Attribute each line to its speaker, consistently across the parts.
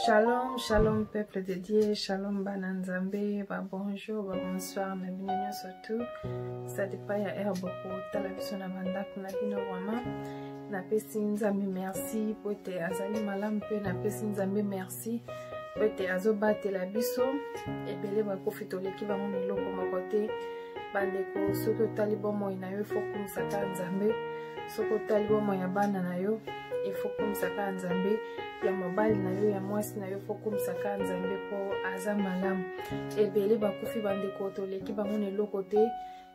Speaker 1: Shalom, shalom peuple de Dieu, shalom bananzambe, bonjour, bonsoir, na bino surtout. Ça dépend ya herbe ko tala biso na bandako na bino vraiment. Na pesi nzambe merci pote azali malam pe na pesi nzambe merci pote azobatela biso ebele bakofito leki bango miloko moko te bandeko soki otali bomoi na yo ifo kumisaka nzambe soki otali bomoi ya bana na yo ifo kumisaka nzambe ya mobali na yo ya mwasi na yo ifo kumisaka nzambe po aza malamu ebele bakufi bandeko toleki bango eloko te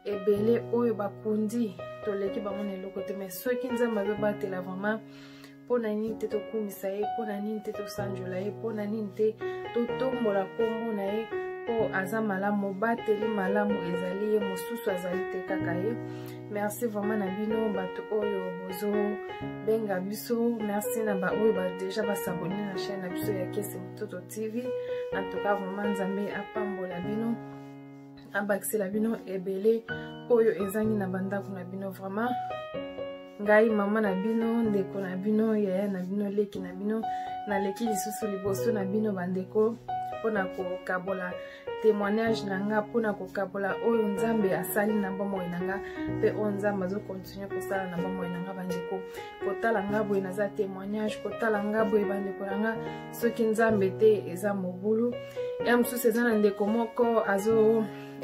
Speaker 1: ebele oyo bakundi toleki bango eloko te mais soki nzambe azobatela vraiment pona nini te tokumisa ye pona nini te tosanjola ye pona nini te totombola kombo na ye po aza malamu bateli malamu ezali ye mosusu azali te kaka ye. Merci vraiment na bino bato oyo bozo benga biso, merci na ba oyo ba déjà basabone na chaîne na biso ya Kesi Mutoto TV. En tout cas vraiment nzambe apambola bino abakisela bino ebele oyo ezangi na bandako na bino vraiment. Ngai mama na bino ndeko na bino yaya na bino leki na bino na leki lisusu liboso na bino bandeko pona kokabola témoignage nanga pona kokabola oyo nzambe asali na bomoi nanga pe oyo nzambe azo continuer kosala na bomoi nanga bandeko kotala nga boye naza témoignage kotala nga boye bandeko nanga soki nzambe te eza mobulu ya mosusu eza na ndeko moko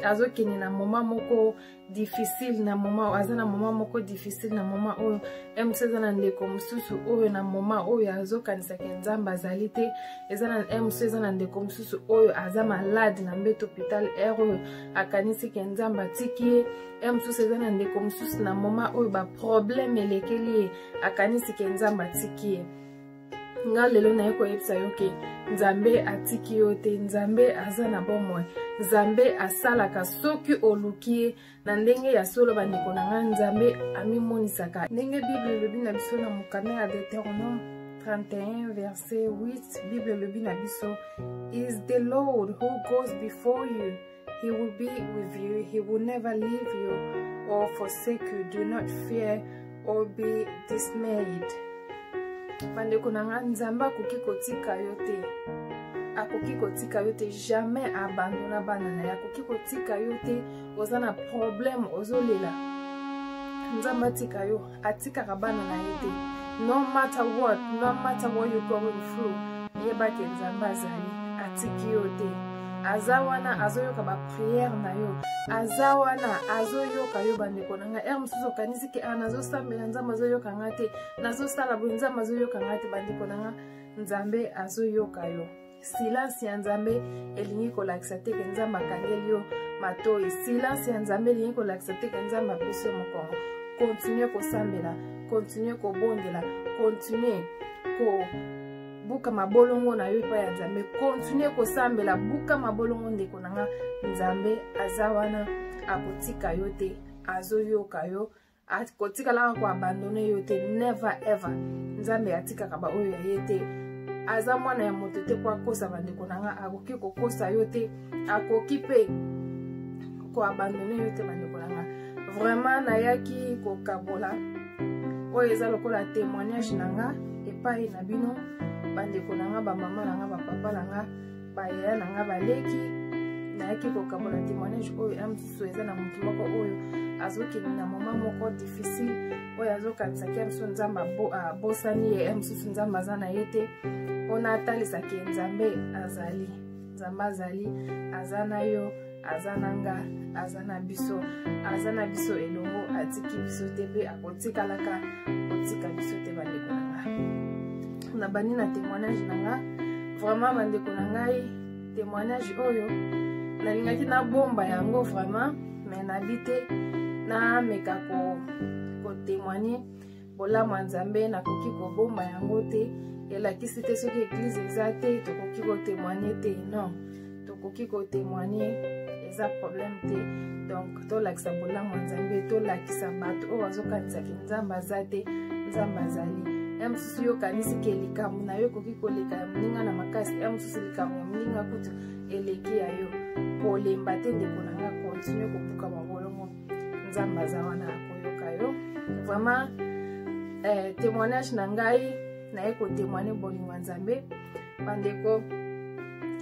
Speaker 1: azokende na moma moko difficile na moma aza na moma moko difficile na moma oyo MC eza na ndeko mosusu oyo na moma oyo azokanisaka nzambe azali te eza na MC eza na ndeko mosusu oyo aza malade na mbeto hôpital oyo akanisiki nzambe atiki ye MC eza na ndeko mosusu na moma oyo ba problème elekeli ye akanisiki nzambe atiki ye. Nga lelo na ye koyebisa yo ke nzambe atiki yo te nzambe aza na bomoi nzambe asalaka soki oluki ye na ndenge ya solo bandeko na nga nzambe amimonisaka ndenge bible elobi na biso na mokame ya Deutéronome 31 verset 8 bible elobi na biso is the Lord who goes before you, he will be with you, he will never leave you or forsake you, do not fear or be dismayed. Bandeko na nga nzambe akoki kotika yo te akoki kotika yo te jamais abandona bana na ye akoki kotika yo te oza na problème ozolela nzambe atika yo atikaka bana na ye te no matter what you going through yebake nzambe azali atiki yo te aza wana azoyoka ba prière na yo aza wana azoyoka yo bandeko na nga mosusu okanisiki nazosambela nzambe azoyoka nga te nazosala boye nzambe azoyoka nga te bandeko na nga nzambe azoyoka yo. Silence ya nzambe elingi kolakisa te ke nzambe akangeli yo matoi silence ya nzambe elingi kolakisa te ke nzambe apesi yo mokongo. Continue kosambela continue kobondela continue buka mabolongo na yo epai ya nzambe continue kosambela buka mabolongo ndeko na nga nzambe aza wana akotika yo te azoyoka yo akotikalaka koabandone yo te never ever nzambe atikaka ba oyo ya ye te aza mwana ya moto te po akosa bandeko na nga akoki kokosa yo te akoki pe koabandone yo te bandeko na nga vraiment nayaki kokabola oyo eza lokola témoignage na nga epai na bino bandeko na nga bamama na nga bapapa na nga bayaya na nga baleki nayaki kokabola témoignage oyo mosusu eza na motu moko oyo azokende na moma moko difficile oyo azokanisaki mosusu nzambe abosani ye mosusu nzambe aza na ye te mpona atalisaki nzambe azali nzambe azali aza na yo aza na nga aza na biso elongo atiki biso te mpe akotikalaka kotika biso te bandeko na nga na bani na témoignage na nga vraiment bandeko na ngai témoignage oyo nalingaki nabomba yango vraiment mais nabi te nameka kotémoigne bolamu ya nzambe nakoki kobomba yango te elakisi te soki eglise eza te tokoki kotémoigne te non tokoki kotémoigne eza problème te donc tolakisa bolamu ya nzambe tolakisa bato oyo bazokanisaki nzambe aza te nzambe azali mosusu yokanisiki likambo na yo ekoki koleka ya moninga na makasi mosusu likambo ya moninga kutu eleki ya yo kolemba te ndeko na nga continue kobuka mabolongo nzambe aza wana akoyoka yo vraiment témoignage na ngai naye kotémoigne bolingo ya nzambe bandeko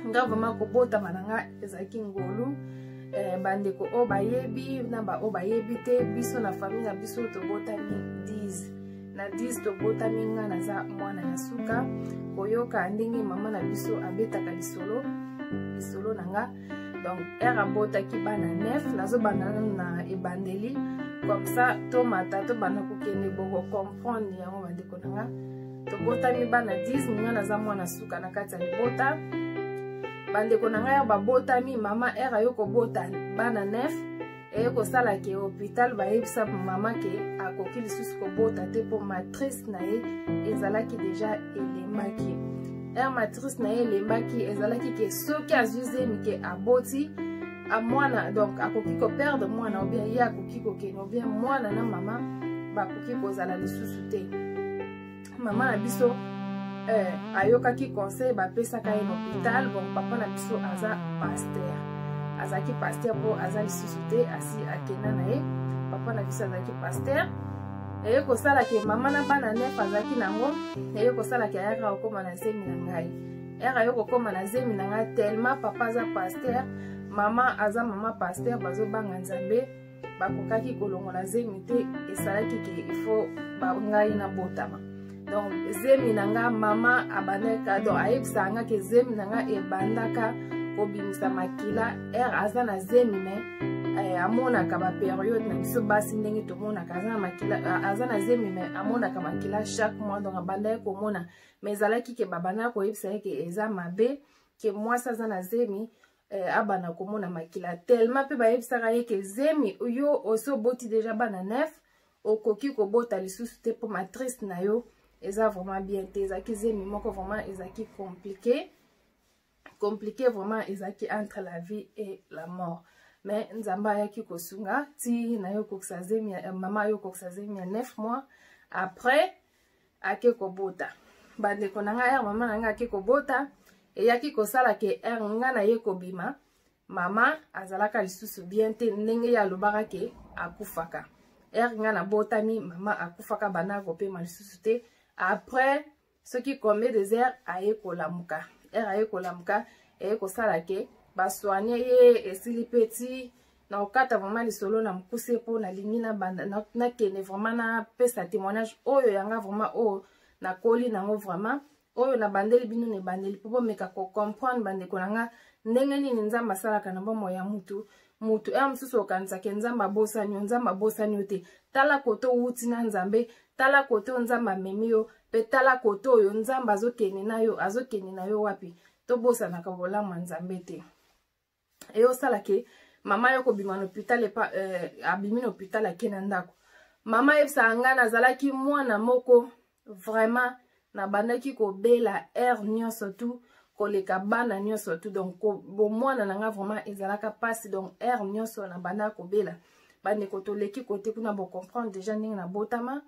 Speaker 1: nga vraiment kobota mananga ezaki ngolu bandeko o bayebi na ba o bayebi te biso na famille na biso tobotami 10 na 10 tobotami nga naza mwana ya suka koyoka ndenge mama na biso abetaka lisolo nanga donc abotaki bana 9 nazobanda na ebandeli comme ça tomata tobanda kokende boko comprendre yango bandeko nanga tobotami bana 10 nga naza mwana suka na kati ya libota bandeko nanga ya babotami mama ayo kobota bana 9 kosala ke hôpital bayebisa mama ke akoki lisusu kobota te po matrice na ye ezalaki deja elembaki matrice na ye elembaki ezalaki ke soki azwizemi ke aboti mwana donc akoki koperdre mwana obien ye akoki kokende obien mwana na mama bakoki kozala lisusu te mama na biso ayokaki conseil bapesaka ye na hôpital bon papa na biso aza pasteur azalaki pasteur po aza lisusu te asi akenda na ye papa na biso azalaki pasteur eye kosala ke mama na bana 9 azalaki nango eye kosala ke ayaka kokoma na zemi na ngai ayo kokoma na zemi na ngai tellement papa aza pasteur mama aza mama pasteur bazobanga nzambe bakokaki kolongola zemi te esalaki ke ifo ngai na botama donc zemi na nga mama abaneka donc ayebisa nga ke zemi na nga ebandaka kobimisa makila aza na zemi me amonaka baperiode na biso basi ndenge tomonaka aza na zemi me amonaka makila chaque mois donc abandaki komona mais ezalaki ke babandaka koyebisa ye ke eza mabe ke mwasi aza na zemi abana komona makila tellement mpe bayebisaka ye ke zemi yo osi oboti deja bana 9 okoki kobota lisusu te po matrice na yo eza vraiment bien te ezaki zemi moko vraiment ezaki compliqué vraiment ezaki entre la vie et la mort mais nzamba ayaki kosunga ti na yo kokisa zemi mama yo kokisa zemi ya 9 mois après ake kobota bandeko nanga mama nanga ake kobota eyaki kosala ke nga na ye kobima mama azalaka lisusu bien te ndenge ya alobaka ke akufaka nga na botami mama akufaka bana kopema lisusu te après soki combien des heures aye kolamuka aye kolamuka eye kosala ke basoigne ye esili peti na okata vraiment lisolo na mukuse po na lingi na banda na kene vraiment na pesa témoignage oyo yanga vraiment oyo na koli nango vraiment oyo na bandeli bino ne bandeli po meka ko comprendre bandeko nanga ndenge nini nzamba salaka na bomo ya mutu mususu okanisa ke nzamba bosani te tala koto wuti na nzambe tala koto nzamba memi yo pe tala koto oyo nzamba azokene na yo wapi to bosana ka bolama nzambe te eyo sala ke mama yo kobima na hôpital abimi na hôpital akena ndako mama yebisa nga nazalaki mwana moko vraiment na bandaki kobela nyonso tu koleka bana nyonso tu donc bomwana nanga vraiment ezalaka pasi donc nyonso na banda kobela bandeko toleki kote kuna bo comprendre déjà ndenge na botama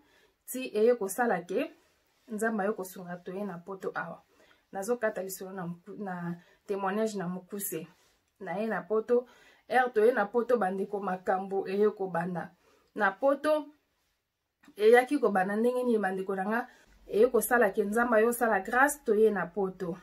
Speaker 1: ti eye kosala ke nzamba yo kosunga toye na poto awa nazokata lisolo na témoignage na mukuse na ye na poto toye na poto bandeko makambo eye kobanda na poto eyaki kobanda ndenge nini bandeko nanga eye kosala ke nzamba yo sala grâce toye na poto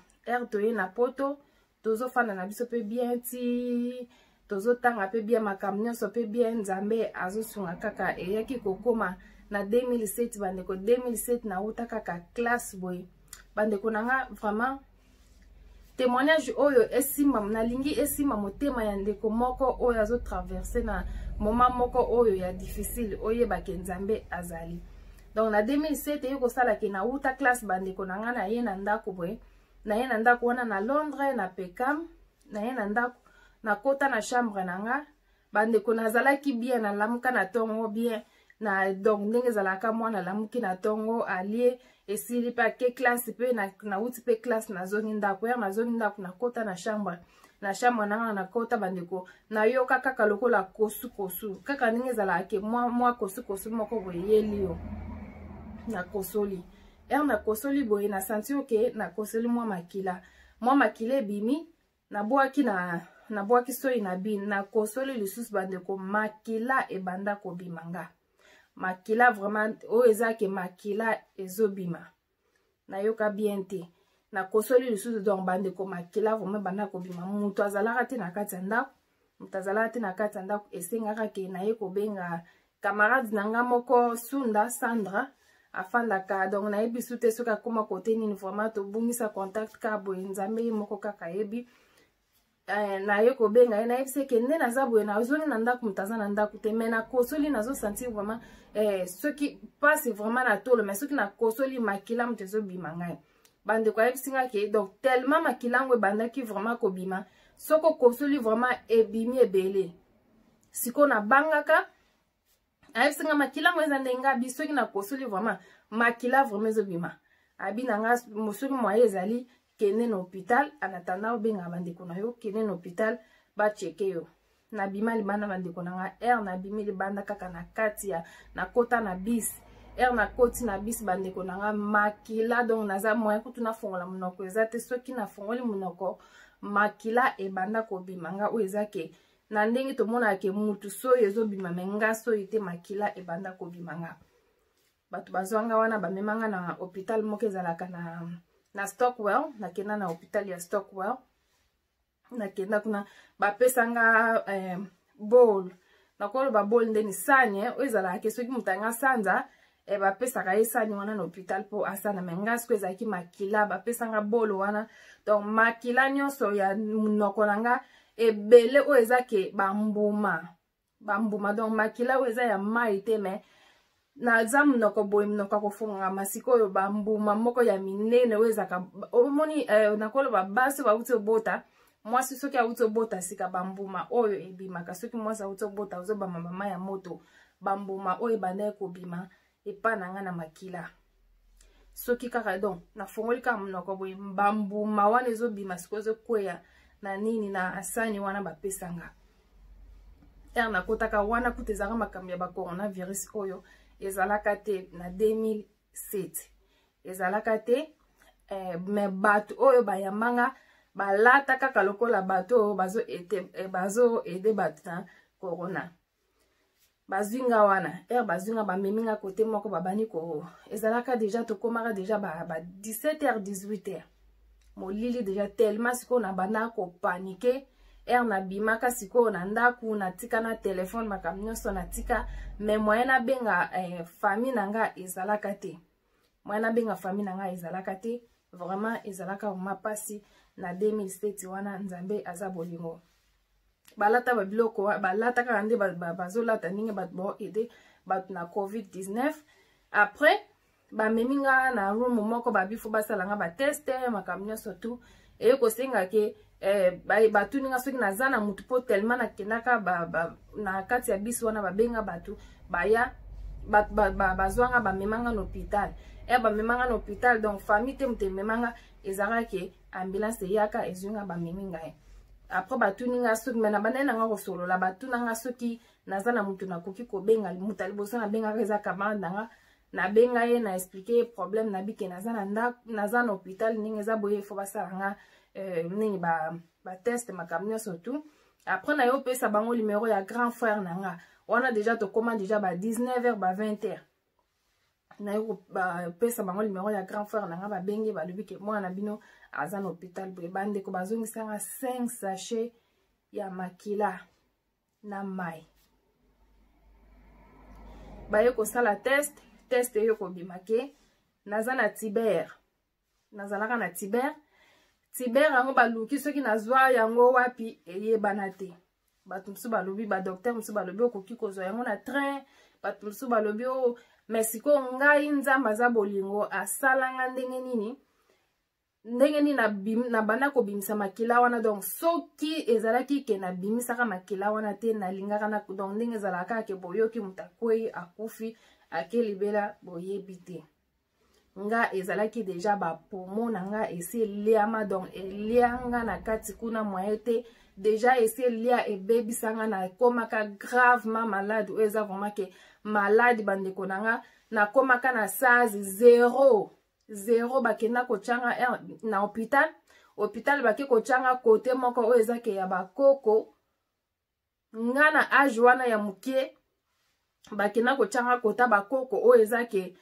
Speaker 1: toye na poto tozofanda na biso pe bien ti tozotanga pe bien makambo nyonso pe bien nzambe azosunga kaka eyaki kokoma na 2007 bandeko 2007 na uta kaka classe boy bandeko nanga vraiment témoignage oyo esimba nalingi esimba motema ya ndeko moko oyo azo traverser na moment moko oyo ya difficile oyeba ke nzambe azali donc na 2007 yeko sala ke na uta classe bandeko nanga na ye na ndako boy na ye na ndako wana na Londres na Peckham na ye na ndako na kota na chambre nanga bandeko nazalaki bien na lamuka na tongo bien na donc ndenge zalaka mwana lamuki na tongo alie esili pa ke classe pe na uti pe classe na zongi ndako na kota na chambre nanga na kota bandeko na yoka kaka lokola kosu kaka ndenge zalaka ke mwa kosu moko boyeli yo na kosoli na kosoli boye na sentio ke na kosoli mwa makila ebimi na bwaki soi na bin na kosoli lisusu bandeko makila ebanda kobimanga makila vraiment oyo eza ke makila ezobima na yoka bien te na kosoli lisusu donc bande ko makila vraiment banda ko bima mutu azalaka te na kati ya ndako mutu azalaka te na kati ya ndako esengaka ke na ye kobenga camarade nanga moko Sunda Sandra afandaka donc na yebi sute soka koma kote nini vraiment to bungisa contact ka boye nzambe moko kaka yebi na ye kobenga ye na yebi se ke nde naza boye na zoni na ndako mutu aza na ndako te mais na kosoli nazo sentir vraiment soki passe vraiment na tolo mais soki na kosoli makila mutu ezobima ngai bande kwa yebisinga ke donc tellement makila ngo ebandaki vraiment kobima soko kosoli vraiment ebimi ebele siko na bangaka ayebisinga makila ngo eza ndenga bi soki na kosoli vraiment makila vraiment ezobima abi nanga mosoki moye ezali kende na hôpital anatanda obenga bandeko na yo kende na hôpital bacheke yo na bima libanda bandeko nanga na bimi libanda kaka na kati ya na kota na bis na koti na bis bandeko nanga makila donc naza moyen kutu na fongola munoko eza te soki na fongoli munoko makila ebanda kobima nga o eza ke na ndenge tomona ke mutu soyo ezobima menga soyo te makila ebanda kobima nga bato bazwanga wana bamemanga na hôpital moko ezalaka na Stockwell nakenda na hôpital ya Stockwell nakenda kuna bapesanga bol nakoloba bol ndeni sanye o ezalaka ke soki mutu anga sanza bapesaka ye sani wana na hôpital po asana menga siko ezalaki makila bapesanga bolo wana donc makila nyonso ya munoko nanga ebele o eza ke bambuma donc makila o eza ya mai te me naza munoko boye munoko akofunga masiko oyo bambuma moko ya minene o ezaka omoni nakoloba basi bauti obota mwasi soki auti obota sika bambuma oyo ebimaka soki mwasi auti obota ozobamba mama ya moto bambuma oyo ebanda ekobima epa nanga na makila soki kaka donc na fongoli kaka munoko boye bambuma wana ezobima siko ezokweya na nini na asani wana bapesanga nakotaka wana kuta ezalaka makambo ya bacoronavirus oyo ezalaka te na 2007 ezalaka te me bato oyo bayambanga balata kaka lokola bato oyo bazo ede bato na corona bazinga wana bazinga bameminga kote moko babani ko ezalaka deja tokomaka deja ba 17h 18h molili deja tellement siko na banda ko panike na bimaka siko na ndaku na tika na telefone makambo nyonso na tika me moyen na benga famille nanga ezalaka te moyen na benga famille nanga ezalaka te vraiment ezalaka mapasi na 2007 wana nzambe aza bolingo balata babiloko balata kaka nde bazolata ndenge bato bao ede bato na covid-19 après bameminga na room moko babifo basalanga bateste makambo nyonso tu kosenga ke batuninga soki naza na mutu po tellement nakendaka na kati ya bisi wana babenga bato baya bazwanga bamemanga na hôpital bamemanga na hôpital donc famille te mutu ememanga ezalaka ke ambulance eyaka ezwinga bameminga après batuninga soki me na banda nanga kosolola batunanga soki naza na mutu nakoki kobenga mutu aliboso nabengaka eza camarade nanga nabenga ye na expliquer problème na bike naza na hôpital ndenge eza boye fo basalanga nini bateste makambo nyonso tu après na yo pesa bango numéro ya grand frère nanga wana deja tokoma deja ba 19h ba 20h na yo pesa bango numéro ya grand frère nanga babengi balobi ke mwana bino aza na hôpital boye bandeko bazongisanga 5 sachet ya makila na mai baye kosala test yo kobima ke naza na tiber nazalaka na tiber yango baluki soki nazwa yango wapi eyebana te bato mosusu balobi badokter mosusu balobi okoki kozwa yango na train bato mosusu balobi mais sikoyo ngai nzambe aza bolingo asalanga ndenge nini na banda kobimisa makila wana donc soki ezalaki ke nabimisaka makila wana te nalingaka na donc ndenge ezalaka kaka ke boyoki moto akwei akufi akelibela boyebi te nga ezalaki deja bapomo na nga esi eliama donc elianga na kati kuna moye te deja esi elia ebebisanga na komaka gravement malade oyo eza vraiment ke malade bandeko na nga nakomaka na SARS 0 bakenda kotyanga na hôpital bake kotyanga kote moko oyo eza ke ya bakoko nga na age wana ya mokie bakenda kotyanga kota bakoko oyo eza ke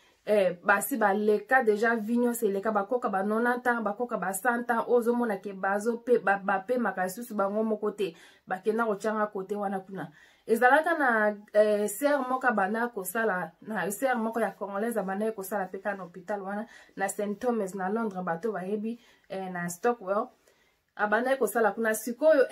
Speaker 1: basi baleka déjà vigno c'est leka bakoka ba 90 ans bakoka ba 100 ans ozomona ke bazo pe bape makasusu bango moko te bakenda kochanga kote wana kuna ezalaka na ser moko bana kosala na ser moko ya congolaise bana kosala peka na hôpital wana na St Thomas na Londres bato bayebi na Stockwell abana kosala kuna sikoyo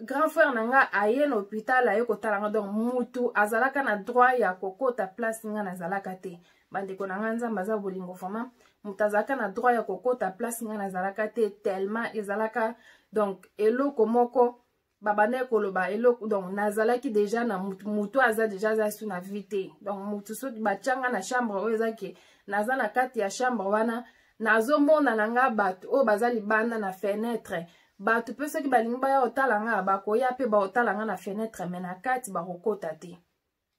Speaker 1: grand frère nanga aye na hôpital aye kotala nga donc mutu azalaka na droit ya kokota place nga nazalaka te bandeko nanga nzambe aza bolingo vraiment mutu azalaka na droit ya kokota place nga nazalaka te tellement ezalaka donc eloko moko babane koloba eloko donc nazalaki déjà na mutu aza déjà za su na vite donc mutu so bachanga na chambre oyo ezaki naza na kati ya chambre wana nazomona nanga bato o bazali banda na fenêtre bato pe soki balingi baya otala nga bakoya pe ba otala nga na fenêtre mais na kati bakokota te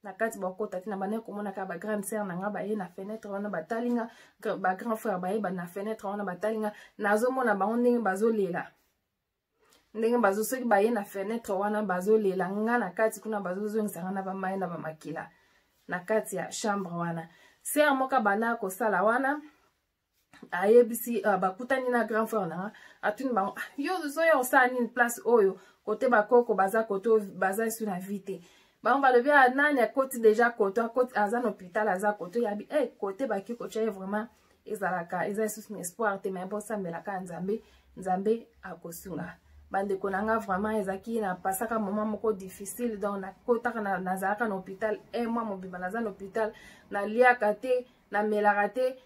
Speaker 1: na kati bakokota te na bane komona ka ba grande sœur nanga baye na fenêtre wana batalinga ba grand frère baye ba na fenêtre wana batalinga nazomona bango ndenge bazolela ndenge bazo soki baye na fenêtre wana bazolela nga na kati kuna bazozongisa nga na bamaye na bamakila na kati ya chambre wana sœur moka bana kosala wana ayebisi bakutani na grand frère nanga atuni bango yo zoyo osala nini place oyo kote bakoko baza koto baza su na vite bango balobi nani akoti déjà koto akoti aza na hôpital aza koto yabi kote baki kocha vraiment ezalaka eza susu na espoir te mais bosambelaka nzambe akosunga bandeko nanga vraiment ezaki na pasaka moment moko difficile donc nakotaka nazalaka na hôpital mois mobimba naza na hôpital naliaka te namelaka te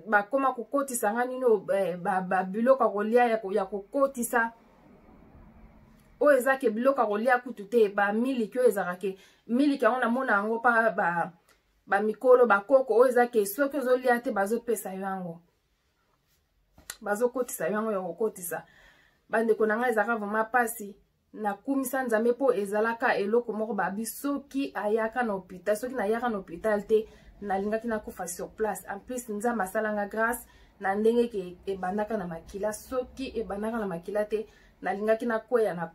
Speaker 1: bakoma kokotisa nga nino biloko kolia ya kokotisa oyo ezake biloko kolia kutu te bamiliki oyo ezalaka miliki yango namona yango pa bamikolo bakoko oyo ezake soki ozolia te bazopesa yo yango bazokotisa yo yango ya kokotisa bandeko nanga ezalaka vraiment pasi nakumisa nzambe po ezalaka eloko moko babi soki ayaka na hôpital soki nayaka na hôpital te nalingaki nakufa sur place en plus nzambe asalanga grâce na ndenge ke ebandaka na makila soki ebandaka na makila te nalingaki nakweya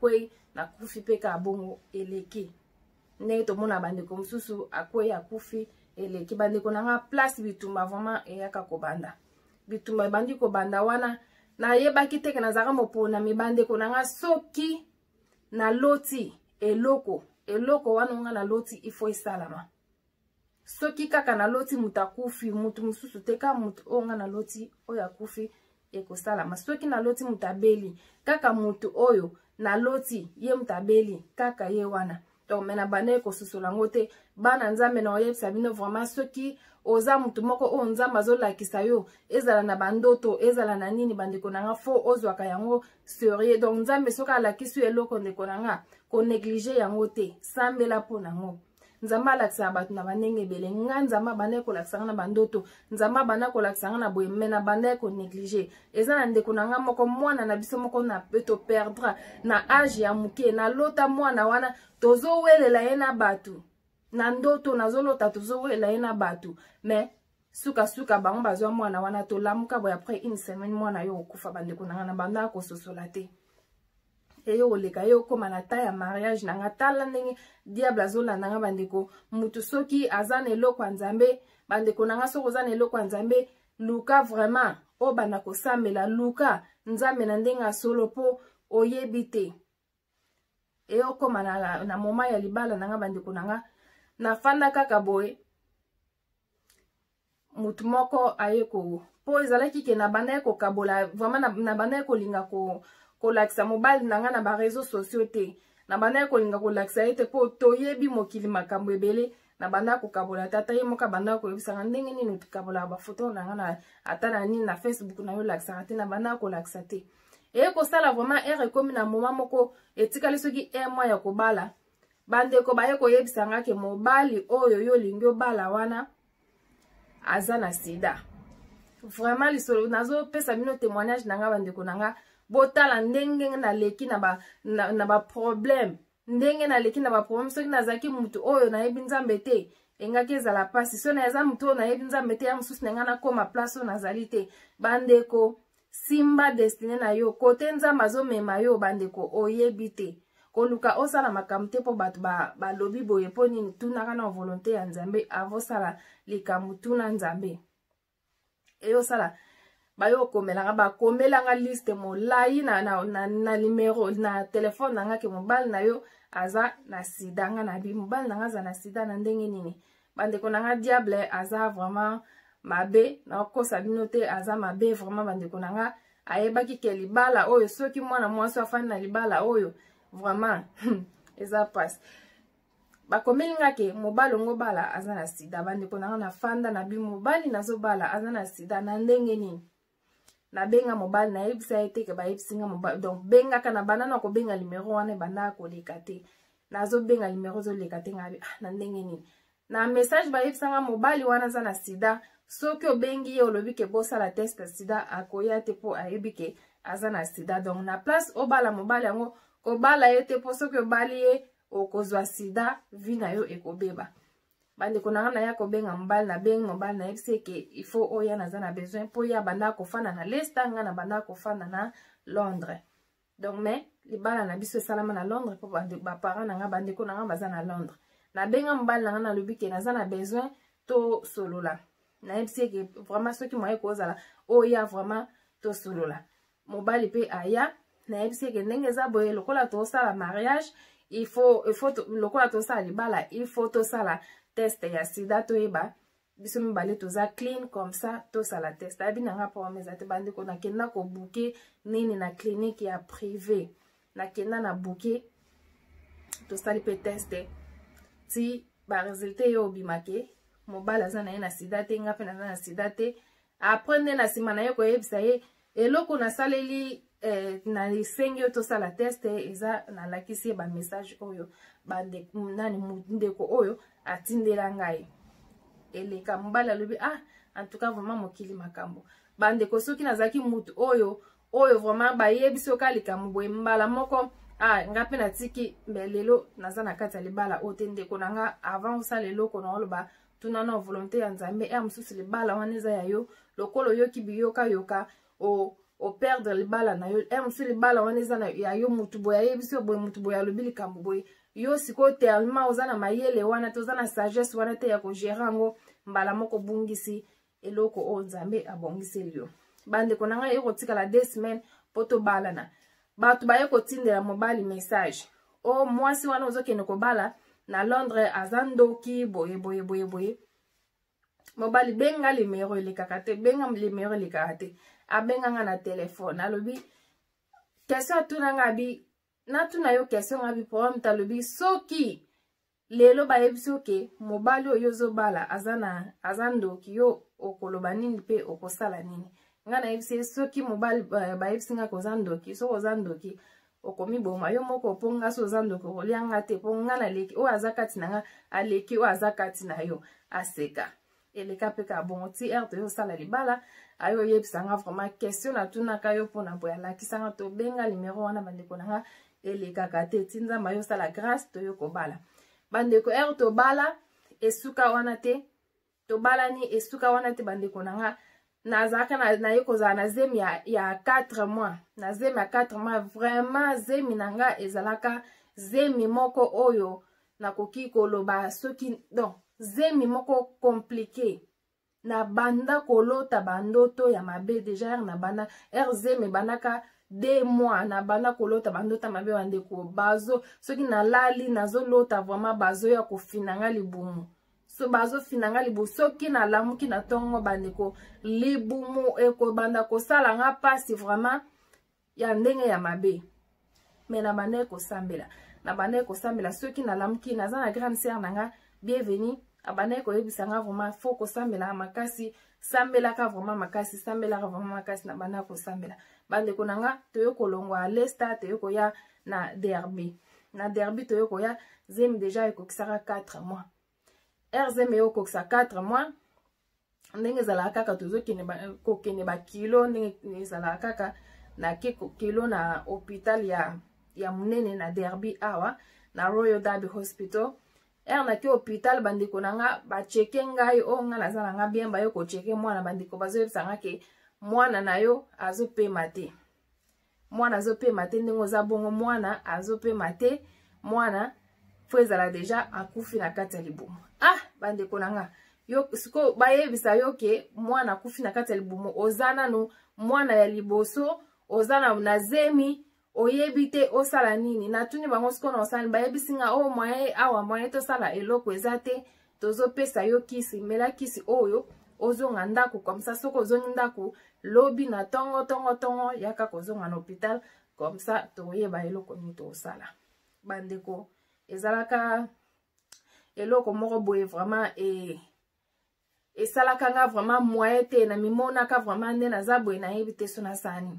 Speaker 1: nakufi pe ka bongo eleki ndenge tomona bandeko mosusu akweya akufi eleki bandeko nanga place bitumba vraiment eyaka kobanda bitumba ebandi kobanda wana nayebaki teke nazalaka mopona mibandeko nanga soki naloti eloko wana nga naloti ifo esalama soki kaka naloti mutu akufi mutu mosusu te ka mutu oyo nga naloti oyo akufi ekosalama soki naloti mutu abeli kaka mutu oyo naloti ye mutu abeli kaka ye wana donc mena bana ekosusola ngo te bana nzambe na oyebisa bino vraiment soki oza mutu moko oyo nzambe azolakisa yo ezala na bandoto ezala na nini bandeko nanga fo ozwaka yango sérieux donc nzambe soki alakisi eloko ndeko nanga konéglige yango te sambela mpo nango nzambe alakisaka bato na bandenge ebele nga nzambe abanda kolakisanga na bandoto nzambe abanda kolakisanga na boye me na banda konéglige eza na ndeko nanga moko mwana na biso moko na toperdra na age ya moke nalota mwana wana tozowelela ye na bato na ndoto nazolota tozowelela ye na bato me suka bango bazwa mwana wana tolamuka boye après une semaine mwana yo okufa bandeko nanga na banda kososola te eyo oleka yo koma na ta ya mariage nanga tala ndenge diable azolanda nga bandeko mutu soki aza na eloko ya nzambe bandeko nanga soki oza na eloko ya nzambe luka vraiment o banda kosambela luka nzambe na ndenge asolo po oyebi te eyo koma na moma ya libala nanga bandeko nanga nafanda kaka boye mutu moko aye ko po ezalaki ke na banda kokabola vraiment na banda kolinga kolakisa mobali nanga na ba réseaux sociaux te na banda kolinga kolakisa ete po toyebi mokili makambo ebele na banda kokabola tata ye moka banda koyebisanga ndenge nini tukabola ba photo nanga na ata na nini na Facebook na yo lakisa te na banda kolakisa te e kosala vraiment ekomi na moment moko etikali soki mois ya kobala bandeko baye koyebisanga ke mobali oyo yo lingi obala wana aza na sida vraiment lisolo nazopesa bino témoignage nanga bandeko nanga botala ndenge naleki na ba problème ndenge naleki na ba problème soki nazaki mutu oyo nayebi nzambe te engaki ezala pasi so na eza mutu oyo nayebi nzambe te ya mosusu na nga nakoma place oyo nazali te bandeko simba destine na yo kote nzambe azomema yo bandeko oyebi te koluka osala makambo te po bato balobi boye po nini tunaka na volonté ya nzambe avosala likambo tuna nzambe eyosala bayo komelanga bakomelanga liste molai na numero na telefone nanga ke mobile na yo aza na sida nga na bi mobile nanga aza na sida na ndenge nini bandeko nanga diable aza vraiment mabe na kosa bino te aza mabe vraiment bandeko nanga ayebaki ke libala oyo soki mwana mwasi afandi na libala oyo vraiment eza passe bakomelinga ke mobali ngo bala aza na sida bandeko nanga na fanda na bi mobali nazo bala aza na sida na ndenge nini na benga mobali na yebisa ete ke bayebisinga mobali donc benga kana banana ko benga numero wana banda ko lekate nazo benga numero zo lekate ngabi na ndenge nini na message bayebisanga mobali wana za na sida soki obengi ye olobi ke bosala test ya sida akoya te po ayebi ke aza na sida donc na place obala mobali yango kobala ye te po soki obali ye okozwa sida vi na yo ekobeba bandeko nanga na ya kobenga mobali na bengi mobali na yebisi ke il faut oya naza na besoin po ya banda kofanda na lesta nga na banda kofanda na Londres donc mais libala na biso esalama na Londres po baparent nanga bandeko nanga baza na Londres na benga mobali nanga na lobi ke naza na besoin to solola na yebisi ke vraiment soki moye kozala oya vraiment to solola mobali pe aya na yebisi ke ndenge eza boye lokola tosala mariage il faut lokola tosala libala il faut tosala test ya sida toyeba biso mibale toza clean comme ça tosala test abi nanga promesa te bandeko nakenda kobuke nini na clinique ya privé nakenda na buke tosali pe test ti ba resultat yo obimake mobali aza na ye na sida te nga pe naza na sida te après nde na nsima na ye koyebisa ye eloko nasaleli na lisengi yo tosala test eza nalakisi ye bamessage oyo nani ndeko oyo atindela ngai eleka mobali alobi en tout cas vraiment mokili makambo bandeko soki nazalaki mutu oyo vraiment bayebisi oka likambo boye mbala moko nga pe natiki lelo naza na kati ya libala oyo te ndeko nanga avant osala eloko na oloba tuna na volonté ya nzambe mosusu libala wana eza ya yo lokolo yoki biyoka o perdre libala na yo mosusu libala wana eza ya yo mutu boye ayebisi boye mutu boye alobi likambo boye yo siko tellement oza na mayele wana te oza na sagesse wana te ya kogere yango mbala moko bungisi eloko oyo nzambe abongiseli yo bandeko nanga ye kotikala 2 semaines po tobalana bato baye kotindela mobali message mwasi wana ozokende kobala na Londres aza ndoki boye mobali benga limero elekaka te benga limero elekaka te abenganga na telefone alobi question atunanga abi natuna yo question abi problème talobi soki lelo bayebisi oke mobali oyo ozobala aza ndoki yo okoloba nini pe okosala nini nga nayebisi soki mobali bayebisi nga koza ndoki soki oza ndoki okomiboma yo moko oponga so oza ndoki okolianga te po nga naleki oyo aza kati na nga aleki oyo aza kati na yo aseka eleka pe ka bongo ti ere toyo osala libala ayo oyebisanga vraiment question natunaka yo mpona boye alakisanga tobenga limero wana bandeko nanga elekaka te ti nzambe ayo osala grâce toyo kobala bandeko ere tobala esuka wana te tobalani esuka wana te bandeko nanga nazalaka naye kozala na zemi ya 4 mois na zemi ya 4 mois vraiment zemi nanga ezalaka zemi moko oyo nakoki koloba soki donc zemi moko compliqué na banda kolota bandoto ya mabe déjà na banda zemi bandaka 2 mois na banda kolota bandoto mabe bandeko bazo soki nalali nazolota vraiment bazo ya kofinanga libumu so bazo finanga libumu soki nalamuki na tongo bandeko libumu ekobanda kosala nga pasi vraiment ya ndenge ya mabe mais na banda ekosambela soki nalamuki naza na grande sœur nanga bienvenue abana koyebisa nga vraiment faut kosambela makasi sambelaka vraiment makasi na banda kosambela bandeko nanga toyo kolongwa à l'esta toyo koya na derby toyo koya zemi déjà ekokisaka 4 mois zemi ekokisa 4 mois ndenge ezalaka kaka tozokende bakilo ndenge ezalaka kaka na kilo na hôpital ya munene na derby awa na Royal Derby Hospital na ki hôpital bandeko nanga bacheke ngai nga nazala nga bien bayo kocheke mwana bandeko bazoyebisa nga ke mwana na yo azopema te mwana azopema te ndenge oza bongo mwana azopema te mwana fo ezala deja akufi na kati ya libumu. Bandeko nanga yo siko bayebisa yo ke mwana akufi na kati ya libumu oza nanu mwana ya liboso oza na zemi oyebi te osala nini. Natuni bango siko na osala bayebisi nga o moye awa moye tosala eloko eza te tozopesa yo kisi mela kisi oyo ozonga ndako comme ça soko ozongi ndako lobi na tongo yaka kozonga na hôpital comme ça toyeba eloko nini tosala. Bandeko ezalaka eloko moko boye vraiment esalaka nga vraiment moye te na mimonaka vraiment nde naza boye nayebi te so nasani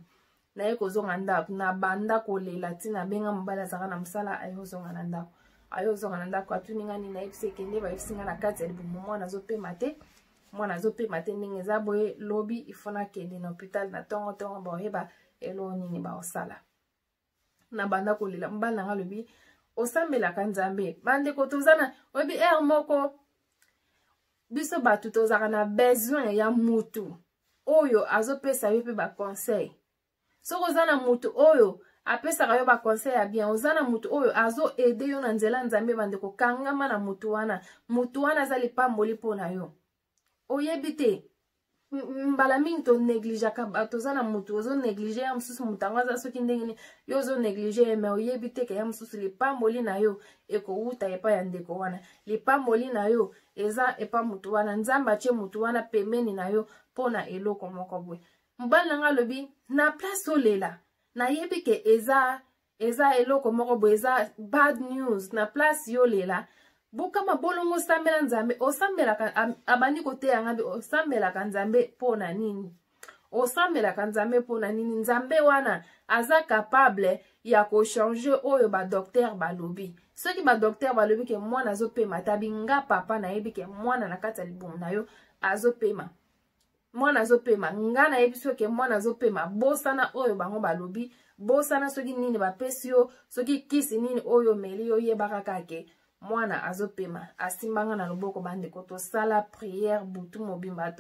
Speaker 1: naye kozonga ndako na banda kolela tina benga mobali azaka na mosala ayozonga na ndako ayozonga na ndako atuninga nini nayebisi ekende bayebisinga na kati ya libumu mwana azopema te mwana azopema te ndenge eza boye lobi ifona kende na hôpital na tongo baoyeba elo nini baosala na banda kolela mobali nanga lobi osambelaka nzambe. Bandeko tozana oyebi moko biso batu tozaka na besoin ya mutu oyo azopesa yo pe ba conseil. Soko ozana mutu oyo apesaka yo ba conseil ya bien ozana mutu oyo azo aide yo na nzela nzambe. Bandeko kangama na mutu wana za lipamboli pona yo oyebi te mbala mingi to negligaka tozana mutu ozo neglige ya mususu mutango aza soki ndenge yo ozo neglige me oyebi te ke ya mususu lipamboli na yo ekowuta epa ya ndeko wana lipamboli na yo eza epa mutu wana nzambe atie mutu wana pembeni na yo pona eloko moko boye. Mbala nanga lobi na place olela nayebi ke eza eloko moko boye eza bad news na place yo lela bukama bolongo sambela nzambe osambelaka abandi kote yanga osambelaka nzambe pona nini osambelaka nzambe pona nini nzambe wana aza capable ya ko changer oyo ba docteur balobi soki ba docteur balobi ke mwana azopema tabi nga papa nayebi ke mwana na kati ya libumu na yo azopema mwana azopema nga nayebi soki mwana azopema bosana oyo bango balobi bosana soki nini bapesi yo soki kisi nini oyo meli yo yebaka kake mwana azopema asimbanga na loboko. Bandeko tosala prière butu mobimba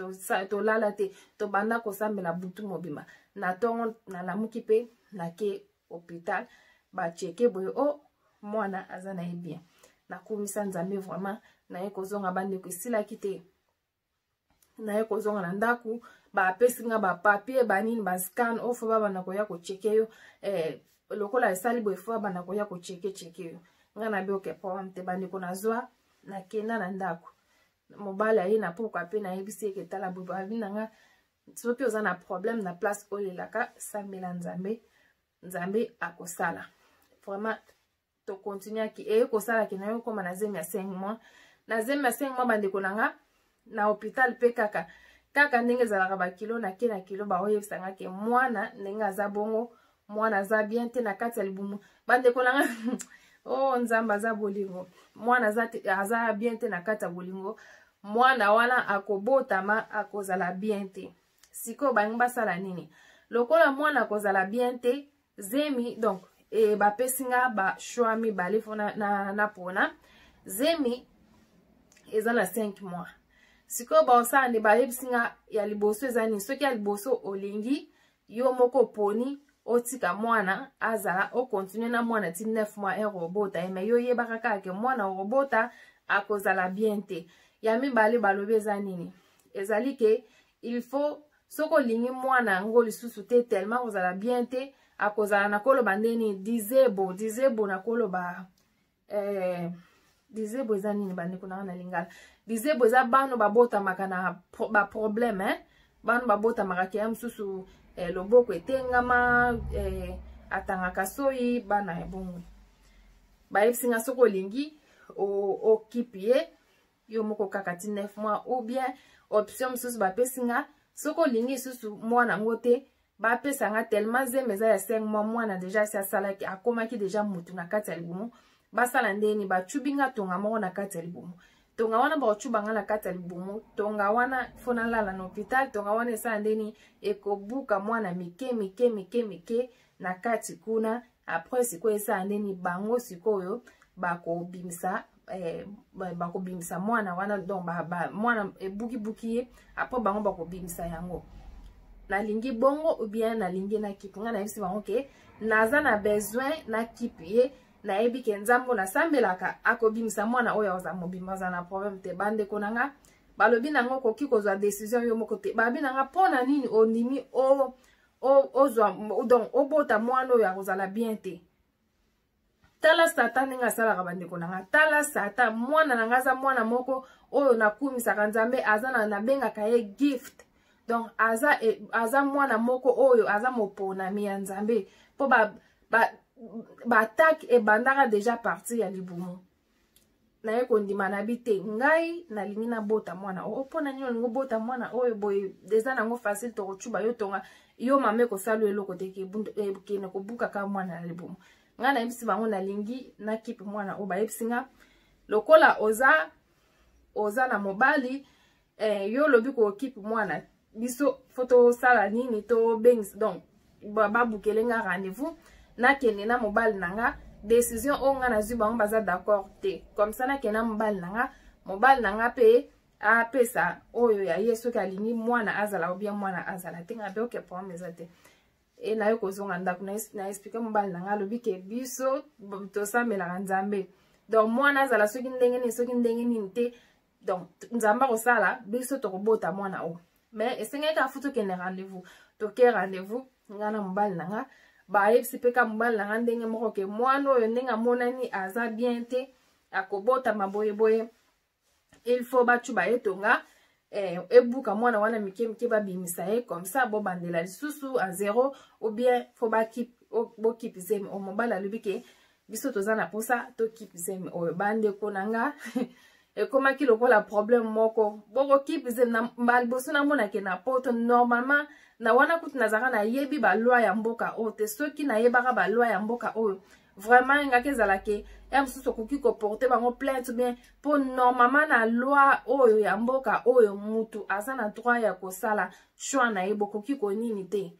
Speaker 1: tolala te tobanda kosambela butu mobimba na tongo na lamuki pe nake hôpital bacheke boye mwana aza na bien nakumisa nzambe vraiment naye kozonga. Bandeko esilaki te naye kozonga na ndaku bapesi nga bapapier banini bascan ofo babanda koya kocheke yo lokola esali boye fo babanda koya kocheke yo nga na bioke pom te. Bandeko nazwa nakenda na ndako mobali aye na poko ape nayebisi eke tala boye babi nanga soki oza na problème na place olelaka sambela nzambe akosala vraiment to continue ki kosala ki na yo koma na zemi ya 5 mois na zemi ya 5 mois. Bandeko nanga na hôpital pe kaka ndenge ezalaka bakilo na kilo baoyebisanga ke mwana ndenge aza bongo mwana aza bien te na kati ya libumu. Bandeko nanga nzamba aza bolingo mwana aza bien te na kati ya bolingo mwana wana akobotama akozala bien te. Siko bangi basala nini lokola mwana akozala bien te zemi donc bapesinga ba choix mibale fona na pona zemi eza na 5 mois. Siko baosala nde bayebisinga ya liboso eza nini soki ya liboso olingi yo moko poni otika mwana azala continue na mwana ti 9 mois robota me yo yebaka kaka mwana robota akozala bien te. Ya mibale balobi eza nini ezali ke il faut soko lingi mwana ngo lisusu te tellement kozala bien te akozala na koloba ndeni disable na koloba disable eza nini bandeko na lingala disable eza bano babotamaka na ba problème bano babotamaka ke ya mususu loboko etengama atangaka soyi bana ebongo bayebisinga soko olingi okipie yo moko kaka ti 9 mois ou bien option mususu bapesinga soko olingi susu mwana ngo te bapesanga tellement zeme eza ya 5 mois mwana deja si asalaki akomaki deja mutu na kati ya libumu basala ndeni bachubinga tonga moko na kati ya libumu tonga wana bachubanga na kati ya libumu tonga wana fona lala na hôpital tonga wana esala ndeni ekobuka mwana mike na kati kuna après siko esala ndeni bango sikoyo bakobimisa mwana wana donc mwana ebuki ye après bango bakobimisa yango nalingi bongo ou bien nalingi na kipi nga nayebisi bango ke naza na besoin na kipi ye nayebi ke nzambo nasambelaka akobimisa mwana oyo aza mobimba aza na problème te bandeko na nga balobi nango koki kozwa décision yo moko te babi nanga mpona nini ondimi ozwa donc obota mwana oyo akozala bien te tala satan ndenge asalaka bandeko na nga tala satan mwana na nga aza mwana moko oyo nakumisaka nzambe aza nabengaka ye gift donc aza mwana moko oyo aza moponami ya nzambe mpo batake ebandaka deja parti ya libumu naye kondima na bi te ngai nalingi nabota mwana oyo mpona nini olingi obota mwana oyo boye eza nango facile tokocuba yo tonga yo mame kosala eloko te kende kobukaka mwana ya libumu nga nayebisi bango nalingi nakipe mwana oyo bayebisi nga lokola oza na mobali yo lobi kokipe mwana biso fo tosala nini tobengisa donc babukele nga rendez-vous nakende na mobali na nga décision oyo nga nazwi bango baza d'accord te comme ça nakende na mobali na nga mpe apesa oyo ya ye soki alingi mwana azala obia mwana azala te nga beoke problème eza te e naye kozonga ndako na explike mobali na nga alobi ke biso tosambelaka nzambe donc mwana azala soki ndenge nini te donc nzambe akosala biso tokobota mwana oyo mais esengeki afu tokende rendez-vous toke rendez-vous nga na mobali na nga bayebisi mpe ka mobali na nga ndenge moko ke mwana oyo ndenge amonani aza bien te akobotama boyeboye il faut bacuba ye tonga ebuka mwana wana mike babimisa ye comme ça bobandela lisusu a zéro ou bien faut bokipizemi o mobali alobi ke biso toza na posa tokipizemi oyo bandeko na nga ekomaki lokola problème moko bokokipizemi na liboso namonake na poto normalement na wana kutu nazaka nayebi balwa ya mboka oyo te soki nayebaka balwa ya mboka oyo vraiment engaki ezalaki mosusu okoki koporte bango plainte bien mpo normalement na loi oyo ya mboka oyo mutu aza na droit ya kosala choix na ye bokoki konini te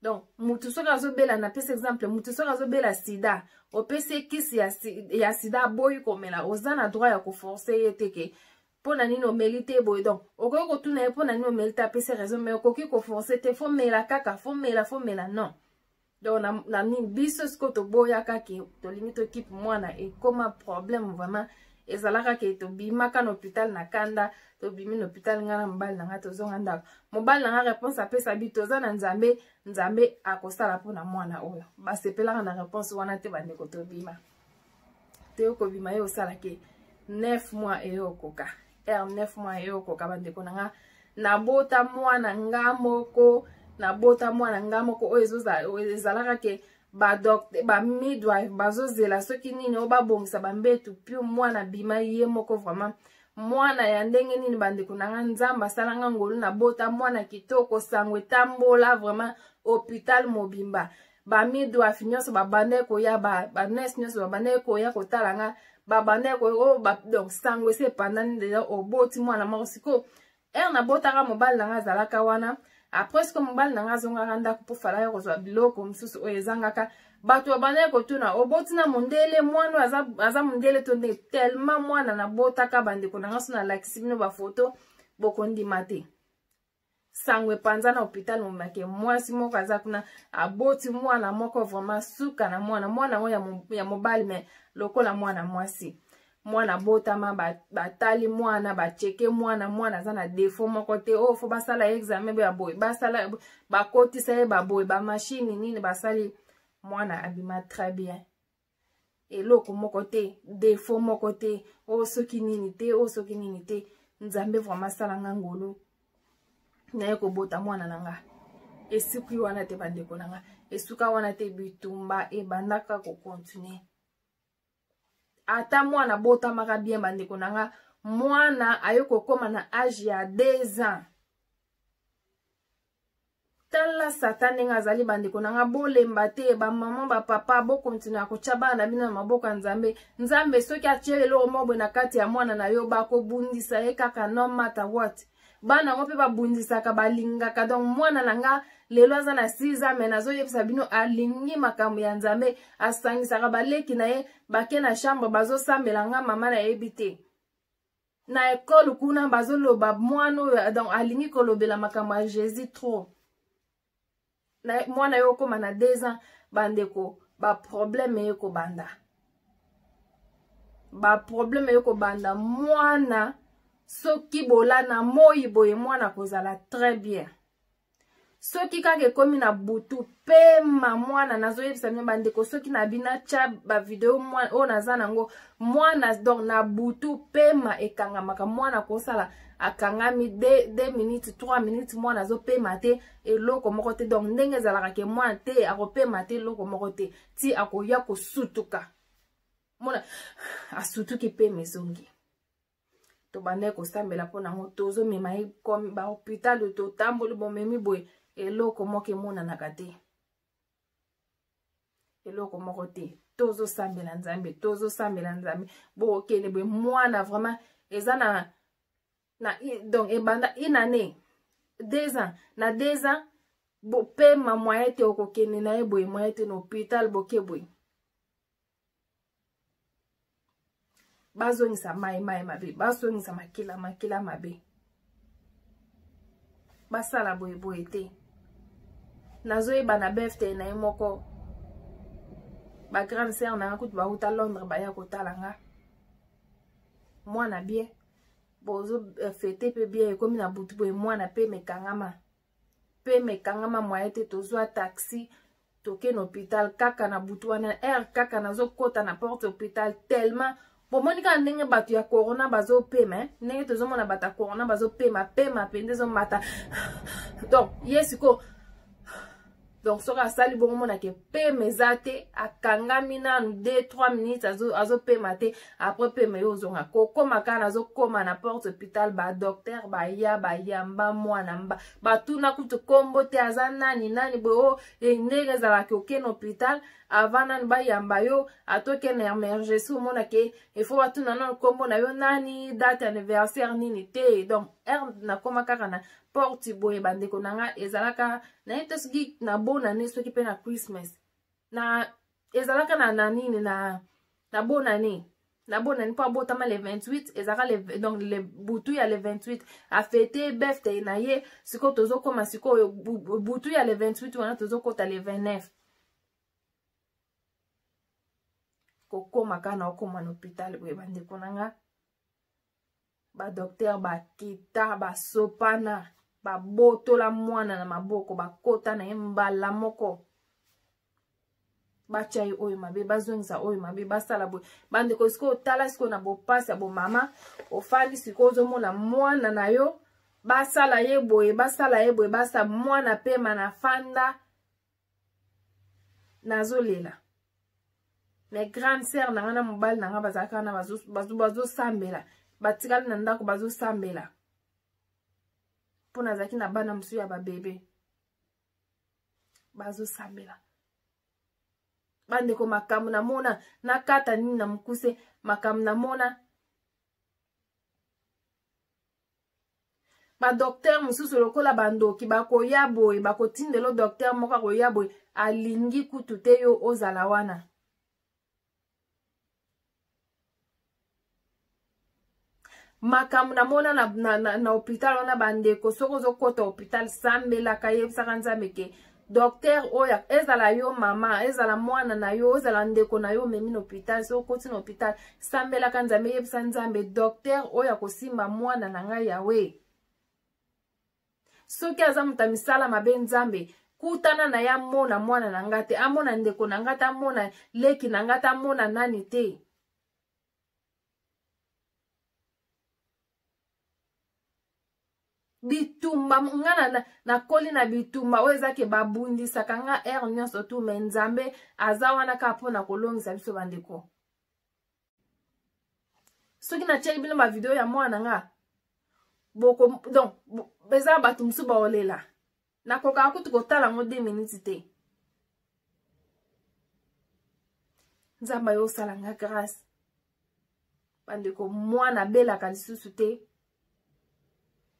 Speaker 1: donc mutu soki azobela na pesa exemple mutu soki azobela sida opesi kisi ya sida boyi komela oza na droit ya koforce ye te ke mpona nini omeli te boye donc okoki kotuna ye mpona nini omeli te apesi raison mais okoki koforce te fo mela kaka fo mela non donc na nini biso siko toboyaka ke tolingi tokipe mwana ekoma problème vraiment ezalaka ke tobimaka na hôpital na kanda tobimi na hôpital nga na mobali na nga tozonga ndako mobali na nga réponse apesa bi toza na nzambe akosala mpona mwana oyo basepelaka na réponse wana te bandeko tobima te okobima ye osala ke 9 mois eyokoka 9 mois eyokoka bandeko na nga nabota mwana nga moko oyo ezalaka ke midwife bazozela soki nini oyo babongisa bambetu pio mwana bima ye moko vraiment mwana ya ndenge nini bandeko na nga nzambe asalanga ngolu nabota mwana kitoko sango etambola vraiment hôpital mobimba bamidwife nyonso babandaki koya banurse nyonso babandaki koya kotala nga babandaki koya donc sango esi epandani deja oboti mwana moko siko nabotaka mobali na nga azalaka wana après ce que mobali na nga azongaka ndako mpo fala ya kozwa biloko mosusu oyo ezangaka bato babandaki kotuna oboti na mondele mwana aza mondele to ndenge tellement mwana nabotaka bandeko na nga so nalakisi bino bafoto bokondima te sango epanza na hôpital momake mwasi moko aza kuna aboti mwana moko vraiment suka na mwana oyo ya mobali me lokola mwana mwasi mwana botama batali mwana bacheke mwana aza na défaut moko te oyo fo basala examen ya boye basala bakotisa ye baboye bamashine nini basali mwana abima très bien eloko moko te défaut moko te oyo soki nini te nzambe vraiment asalanga ngolu naye kobota mwana na nga esuki wana te bandeko na nga esuka wana te bitumba ebandaka kokontinue ata mwana botamaka bien bandeko na nga mwana ayo kokoma na age ya 2 ans tala satan ndenge azali bandeko na nga bolemba te bamama bapapa bokontinue akotya bana na bino na maboko ya nzambe soki atie eloko moko na kati ya mwana na yo bakobundisa ye kaka no matter what bana ngo mpe babundisaka balingaka donc mwana na nga lelo aza na 6 ans me nazoyebisa bino alingi makambo ya nzambe asangisaka baleki na ye bake na chambre bazosambela nga mama nayebi te na ekole kuna bazoloba mwana oyo donc alingi kolobela makambo ya Jésus trop mwana yo koma na 2 ans bandeko ba problème yeko banda. Ba problème yeko banda mwana soki bolana moi boye mwana kozala très bien. Soki kake komi na butu pema mwana nazoyebisa bino bandeko soki na bina cha ba video mwana o naza nango mwana donc na butu pema ekangamaka mwana kosala akangami 2 minutes 3 minutes mwana zo pema te eloko moko te donc ndenge ezalaka ke mwana te akopema te eloko moko te ti akoya kosutuka mwana asutuki pema ezongi. To bande kosambela pona ngo tozo mema e comme ba hôpital to tamboli bomemi boye eloko moko mona nakate. Eloko moko te tozo sambela nzambe bo kene boye mwana vraiment eza donc ebanda inane 2 ans na 2 ans bo pema moyen te okokene na boye moyen te no hôpital boke boye. Bazongisa mai mabe, bazongisa makila mabe. Basala boye te. Nazoyeba na birthday na moko. Ba grande sœur na kutu ba uta Londres ba ya kotala nga. Mwana bien. Bozo fete pe bien komi na butu boye mwana pe mekangama. Pe mekangama moyete tozwa taxi toke na hôpital kaka na butu wana kaka nazo kota na porte hôpital tellement bon monika ndenge batu ya corona bazo pema ndenge tozomona bata corona bazo pema pendezo mata donc yesiko donc soka sali bongo mona ke pema ezate akangami nanu 2-3 minutes azo pema te après pema yo zonga kokoma kana azo koma na porte hôpital ba docteur ba yamba mwana mba batuna kutu kombo te aza nani boyo ndenge ezala ke okena hôpital avant nan ba yamba yo atoke na emergency mona ke il faut batuna na kombo na yo nani date anniversaire nini te donc na koma kaka na porte boye bandeko nanga ezalaka na etoski na bona ne soki pe na Christmas na ezalaka na nini na bona ne pa botama le 28 ezalaka donc le butu ya le 28 a fêter birthday na ye siko tozo koma siko butu ya le 28 wana tozo kota le 29 kokoma kana okoma na hôpital boye bandeko nanga ba docteur ba kita ba sopana ba botola mwana na maboko ba kota na mbala moko ba chai oyo mabe bazongisa oyo mabe basala boye bandeko siko tala siko na bo pasi ya bo mama ofali siko ozomona mwana na yo basala ye boye basa mwana pema na fanda nazolela. Mais grande sœur na ngana mobali na nga bazaka na bazo sambela batikali na ndako bazo sambela pona zaki na bana msu ya ba bebe bazo sambela bandeko makamu na mona nakata nini na mukuse makamu na mona ba docteur mususu lokola bandoki bakoya boye bakotindelo docteur moko akoya boye alingi kutu te yo ozala wana. Makamu na mona na hôpital wana bandeko soko zo kota hôpital sambela kaye saka nzambe ke docteur oya ezala yo mama ezala mwana na yo ezala ndeko na yo memi na hôpital so koti na hôpital sambela ka nzambe yebisa nzambe docteur oya kosimba mwana na ngai yawe soki aza muta misala mabe nzambe kutana na ya mona mwana na ngate amona ndeko na ngate amona leki na ngate amona nani te. Bitumba ngana na koli na bitumba oeza ke babundi sakanga nyonso tu menzambe azawana ka pona kolongisa biso bandeko. Soki na cheki bino ba video ya mwana nga boko donc beza batu msuba olela na koka akutu kotala ngo 2 minutes te. Nzamba yo sala nga grâce bandeko mwana bela kalisusu te.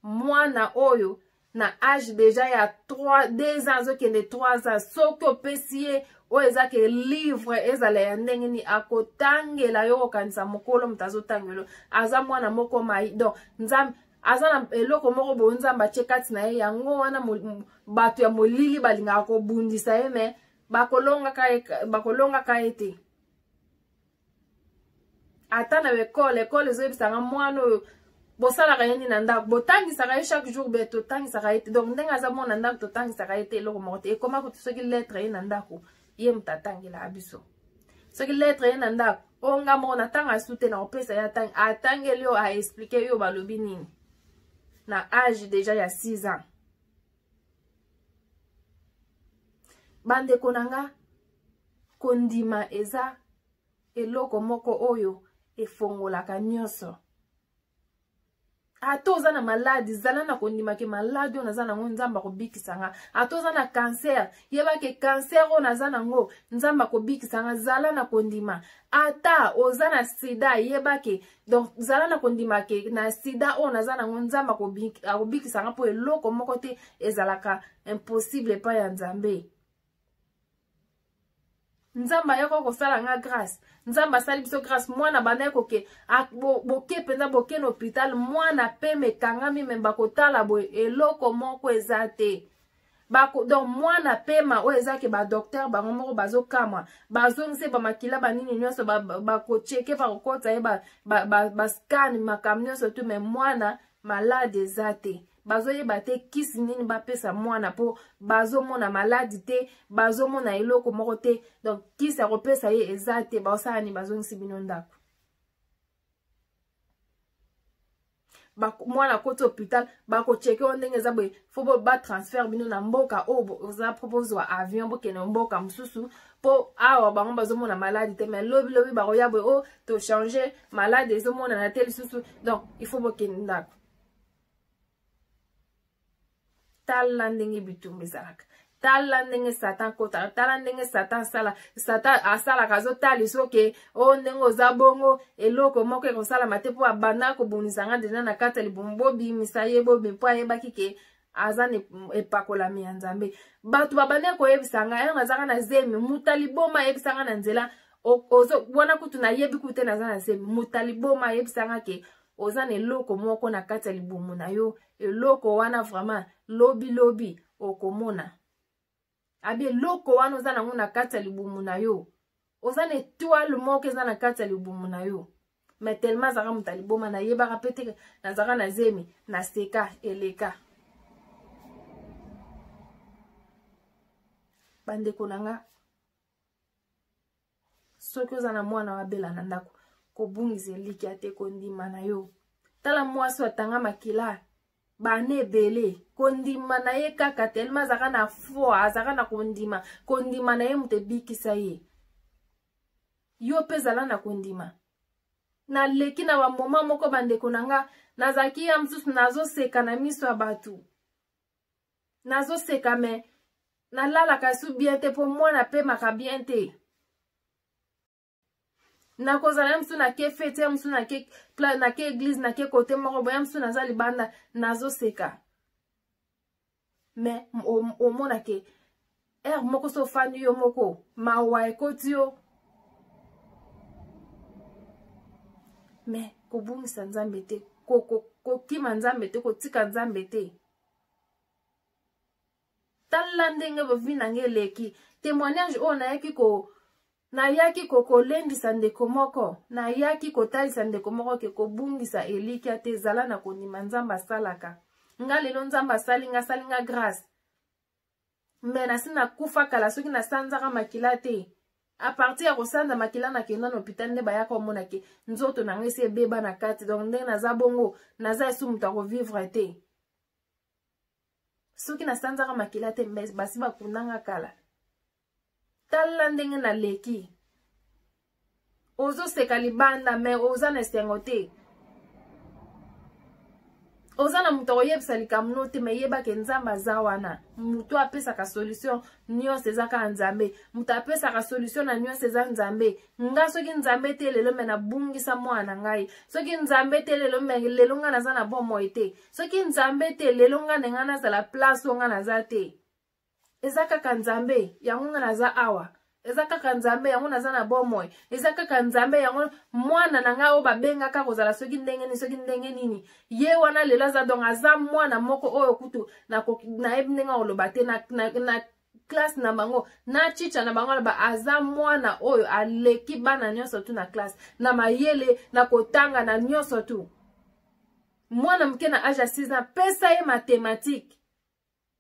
Speaker 1: Mwana oyo na âge déjà ya 2 ans zokende 3 ans soko opesiye oyo ezake livre ezala ya ndenge ni akotangela yo okanisa mokolo mutazotangelo aza mwana moko mai donc nzambe azana eloko moko bo nzamba chekati na ye yango wana bato ya molili balinga ko bundisa ye me bakolonga ka ete ata na ekole zoyebisanga mwana oyo bosalaka ye nini na ndako botangisaka ye chaque jour be totangisaka ye te donc ndenge aza mwana na ndako totangisaka ye te eloko moko te ekoma kuti soki lettre ye na ndako ye mutu atangela biso soki lettre ye na ndako onga moko natanga asu te na kopesa ye atangeli yo aexplike yo balobi nini na age deja ya 6 ans bandeko nanga kondima eza eloko moko oyo efongolaka nyonso ata oza na maladi zala na kondima ke maladi oyo naza nango nzambe akobikisanga ata oza na cancer yeba ke cancer oyo naza nango nzambe akobikisanga zala na kondima ata oza na sida yeba ke donc zala na kondima ke na sida oyo naza nango nzambe akobikisanga mpo eloko moko te ezalaka impossible epai ya nzambe nzamba yako kosala nga grâce nzamba asali biso grâce mwana bana koke boke penza boke na hôpital mwana pe mekangami memba kotala boye eloko moko eza te donc mwana pema oyo eza ke ba docteur bango moko bazokamwa bazongise bamakila banini nyonso bakocheke bakokota ye bascan makambo nyonso tu me mwana malade eza te bazoyeba te kisi nini bapesa mwana po bazomona maladi te bazomona eloko moko te donc kisi akopesa ye eza te baosala ni bazongisi bino ndako mwana koti hôpital bakocheke o ndenge eza boye fo batransfert bino na mboka oyo oza proposwa avion bokende mboka mosusu po awa bango bazomona maladi te mais lobi bakoya boye o tochange maladi ezomonana te lisusu donc il faut bokende ndako tala ndenge bitumba ezalaka tala ndenge satan kota tala ndenge satan asalaka azotali soki o ndenge oza bongo eloko moko ekosalama te mpo abanda kobunisanga deja na kati ya libumu bobimisa ye mpo ayebaki ke aza na epakolami ya nzambe bato babandi koyebisanga yango azaka na zemi mutali boma ayebisanga na nzela wana kutu nayebi kute naza na zemi mutali boma ayebisanga ke oza na eloko moko na kati ya libumu na yo eloko wana vraiment lobi okomona abi eloko wana oza nango na kati ya libumu na yo oza na étoile moko eza na kati ya libumu na yo mais tellement azaka moto aliboma nayebaka pe te nazaka na zemi naseka eleka bandeko nanga soki oza na mwana wabela na ndako kobungisa eliki ate kondima na yo tala mwasi atanga makila bana ebele kondima na ye kaka telema azaka na foi azaka na kondima na ye moto ebikisa ye yo mpe zala na kondima naleki na bamoma moko bandeko nanga nazalaki ya mosusu nazoseka na miso ya bato nazoseka me nalalaka su bien te mpo mwana pemaka bien te nakozala ya mosusu nake fete ya mosusu nake eglise nake kote moko boya mosusu naza libanda nazoseka me omonake ere moko so ofandi yo moko mawa ekoti yo me kobungisa nzambe te kokima nzambe te kotika nzambe te tala ndenge bovi nange eleki témoignage oyo nayaki kolendisa ndeko moko nayaki kotalisa ndeko moko ke kobungisa eliki ate ezala na kondima nzambe asalaka nga lelo nzambe asali nga grâce me nasi nakufa kala soki nasanzaka makila te a partir ya kosanza makila nakenda na hôpital nde bayaka omona ke nzoto nango esi ebeba na kati donc ndenge naza bongo naza esu moto akovivre te soki nasanzaka makila te basi bakundanga kala tala ndenge naleki ozoseka libanda me oza na esengo te oza na moto akoyebisa likambo te me yebake nzambe aza wana moto apesaka solution nyonso eza kaka nzambe moto apesaka solution na nyonso eza nzambe nga soki nzambe te lelo me nabungisa mwana na ngai soki nzambe te lelo me lelo nga naza na bomoi te soki nzambe te lelo nga nenga nazala place oyo nga naza te eza kaka nzambe yango nga naza awa eza kaka nzambe yango naza na bomoi eza kaka nzambe yango mwana na ngai oyo babengaka kozala soki ndenge nini ye wana lelo aza donc aza mwana moko oyo kutu nayebi ndenge oloba te na classe na bango na chicha na bango ba aza mwana oyo aleki bana nyonso tu na classe na mayele na kotanga na nyonso tu mwana mke na age ya 6 ans pesa ye mathématique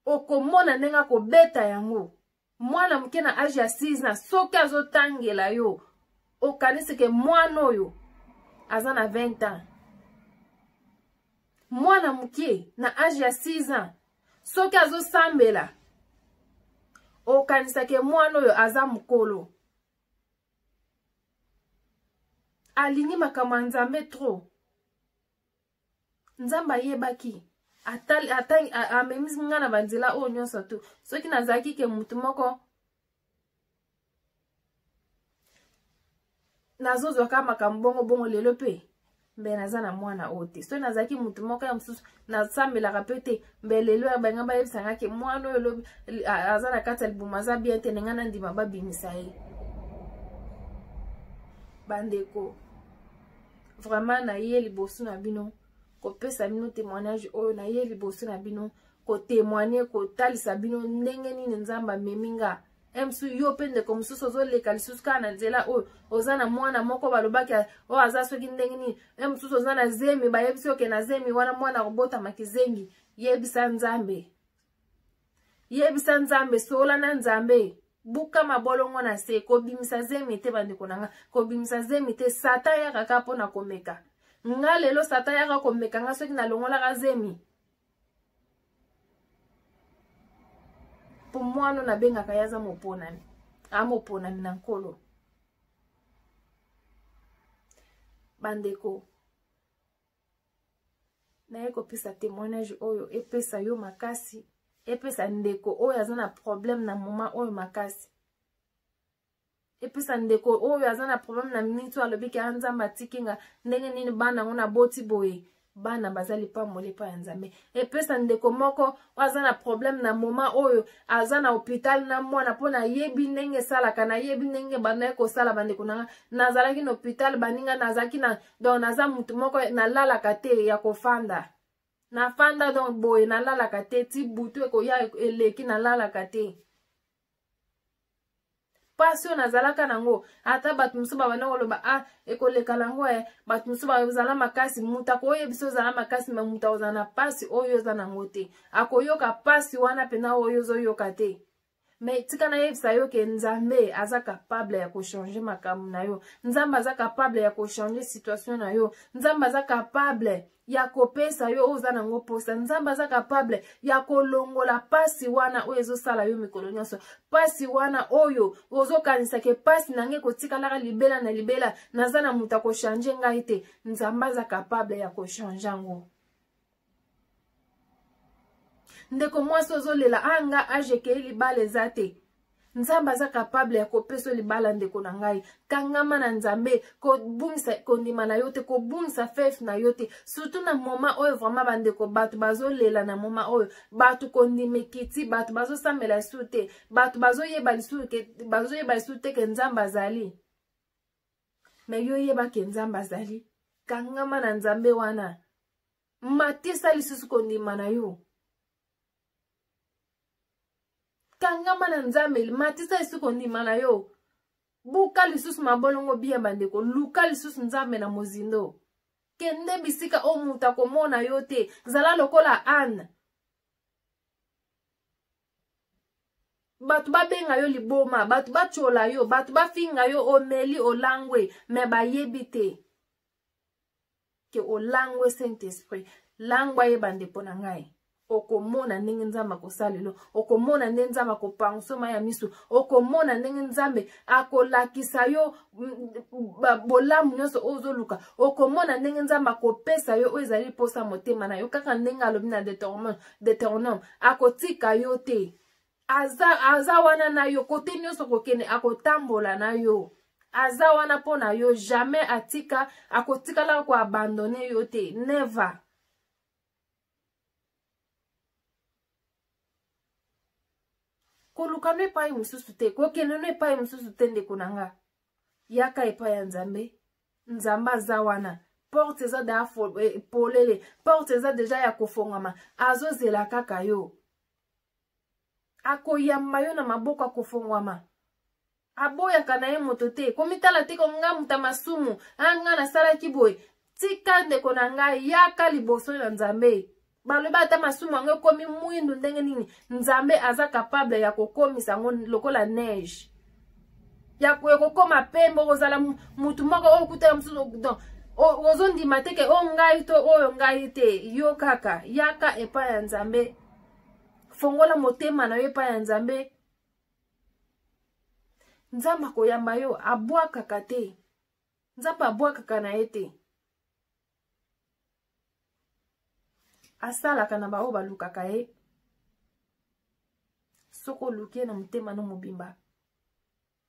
Speaker 1: okomona ndenge akobeta yango mwana mke na age ya 6 ans soki azotangela yo okanisi ke mwana oyo aza na 20 ans mwana mke na age ya 6 ans soki azosambela okanisa ke mwana oyo aza mokolo alingi makambo ya nzambe trop nzambe ayebaki amemisi nga na banzela oyo nyonso tu soki nazalaki ke mutu moko nazozwaka makambo bongo lelo pe mbe naza na mwana oyo te soki nazalaki mutu moko ya mosusu nasambelaka pe te mbe lelo ya banga bayebisanga ke mwana oyo aza na kati ya libumu aza bien te nenga na ndima babimisa ye bandeko vraiment na ye liboso na bino kopesa bino témoignage oyo na ye liboso na bino kotémoigner kotalisa bino ndenge nini nzambe meminga emsu yo pe ndeko mosusu ozoleka lisusu kaka na nzela oyo oza na mwana moko balobaki oyo aza soki ndenge nini mosusu oza na zemi bayebisi oke na zemi wana mwana kobotamaki zengi yebisa nzambe sola na nzambe buka mabolongo na se kobimisa zemi te bandeko nanga kobimisa zemi te sata ya kaka mpona komeka nga lelo sata yaka komeka nga soki nalongolaka zemi po mwana nabengaka yaza moponami amoponami na nkolo bandeko naye kopesa témoignage oyo epesa yo makasi epesa ndeko oyo aza na problème na moma oyo makasi epesa ndeko oyo aza na problème na miniti alobi ke nzambe atikinga ndenge nini bana ngo na boti boye bana bazali pamole pa ya nzambe epesa ndeko moko aza na problème na moma oyo aza na hôpital na mwana mpona yebi ndenge esalaka na yebi ndenge banaye kosala bandeko nanga nazalaki na hôpital baninga nazalaki na donc naza mutu moko nalalaka te ya kofanda nafanda donc boye nalalaka te ti butu ekoya eleki nalalaka te pasi oyo nazalaka nango ata bato mosusu babanda koloba ekoleka nango bato mosusu bazala makasi mutu akoyebisa ozala makasi me mutu ozala na pasi oyo oza nango te akoyoka pasi wana pena oyo ozoyoka te me tika nayebisa yo ke nzambe aza capable ya kochange makambo na yo nzambe aza capable ya kochange situation na yo nzambe aza capable ya kopesa yo oza nango posa nzambe aza capable ya kolongola pasi wana oyo ezosala yo mikolo nyonso pasi wana oyo ozokanisa ke pasi nange kotikalaka libela na libela naza na mutu akochange ngai te nzambe aza capable ya kochange yango ndeko mwasi ozolela anga ajekei libala eza te nzambe aza capable ya kopesa libala ndeko na ngai kangama na nzambe kobungisa kondima na yo te kobungisa fef na yo te surtout na moma oyo vraiment bandeko bato bazolela na moma oyo bato kondimekiti bato bazosambela lisu te bato bazoyeba lisu te ke nzambe azali me yo yeba ke nzambe azali kangama na nzambe wana matisa lisusu kondima na yo kangama na nzambe matisa lisusu kondima na yo buka lisusu mabolongo bia bandeko luka lisusu nzambe na mozindo kende bisika o mutu akomona yo te zala lokola Anne bato babenga yo liboma bato bachola yo bato bafinga yo omeli olangwe me bayebi te ke olangwe Saint-Esprit langwa ye bandeko na ngai okomona ndenge nzambe akosalelo okomona ndenge nzambe akopangusoma ya misu okomona ndenge nzambe akolakisa yo bolamu nyonso ozoluka okomona ndenge nzambe akopesa yo oyo ezali posa motema na yo kaka ndenge alobi na Deutéronome akotika yo te aza wana na yo kote nyonso kokende akotambola na yo aza wana mpo na yo jamais akotikala koabandone yo te never koluka no epai mususu te kokende no epai mususu te ndeko na nga yaka epai ya nzambe nzambe aza wana porte eza da polele porte eza deja ya kofongama azozela kaka yo akoyamba yo na maboko akofongwama aboyaka na ye moto te komitala te konga muta masumu anga nasalaki boye tika ndeko na ngai yaka liboso na nzambe balobi ata masumu yango ekomi mwindu ndenge nini nzambe aza capable ya kokomisa yango lokola neige ya kokoma pembe kozala mutu moko oyo kutela mosusu ozondima te ke oyo ngai to oyo ngai te yo kaka yaka epai ya nzambe fongola motema na yo epai ya nzambe nzambe akoyamba yo abwakaka te nzambe abwakaka na ye te asalaka na bao balukaka ye soko oluki na motema no mobimba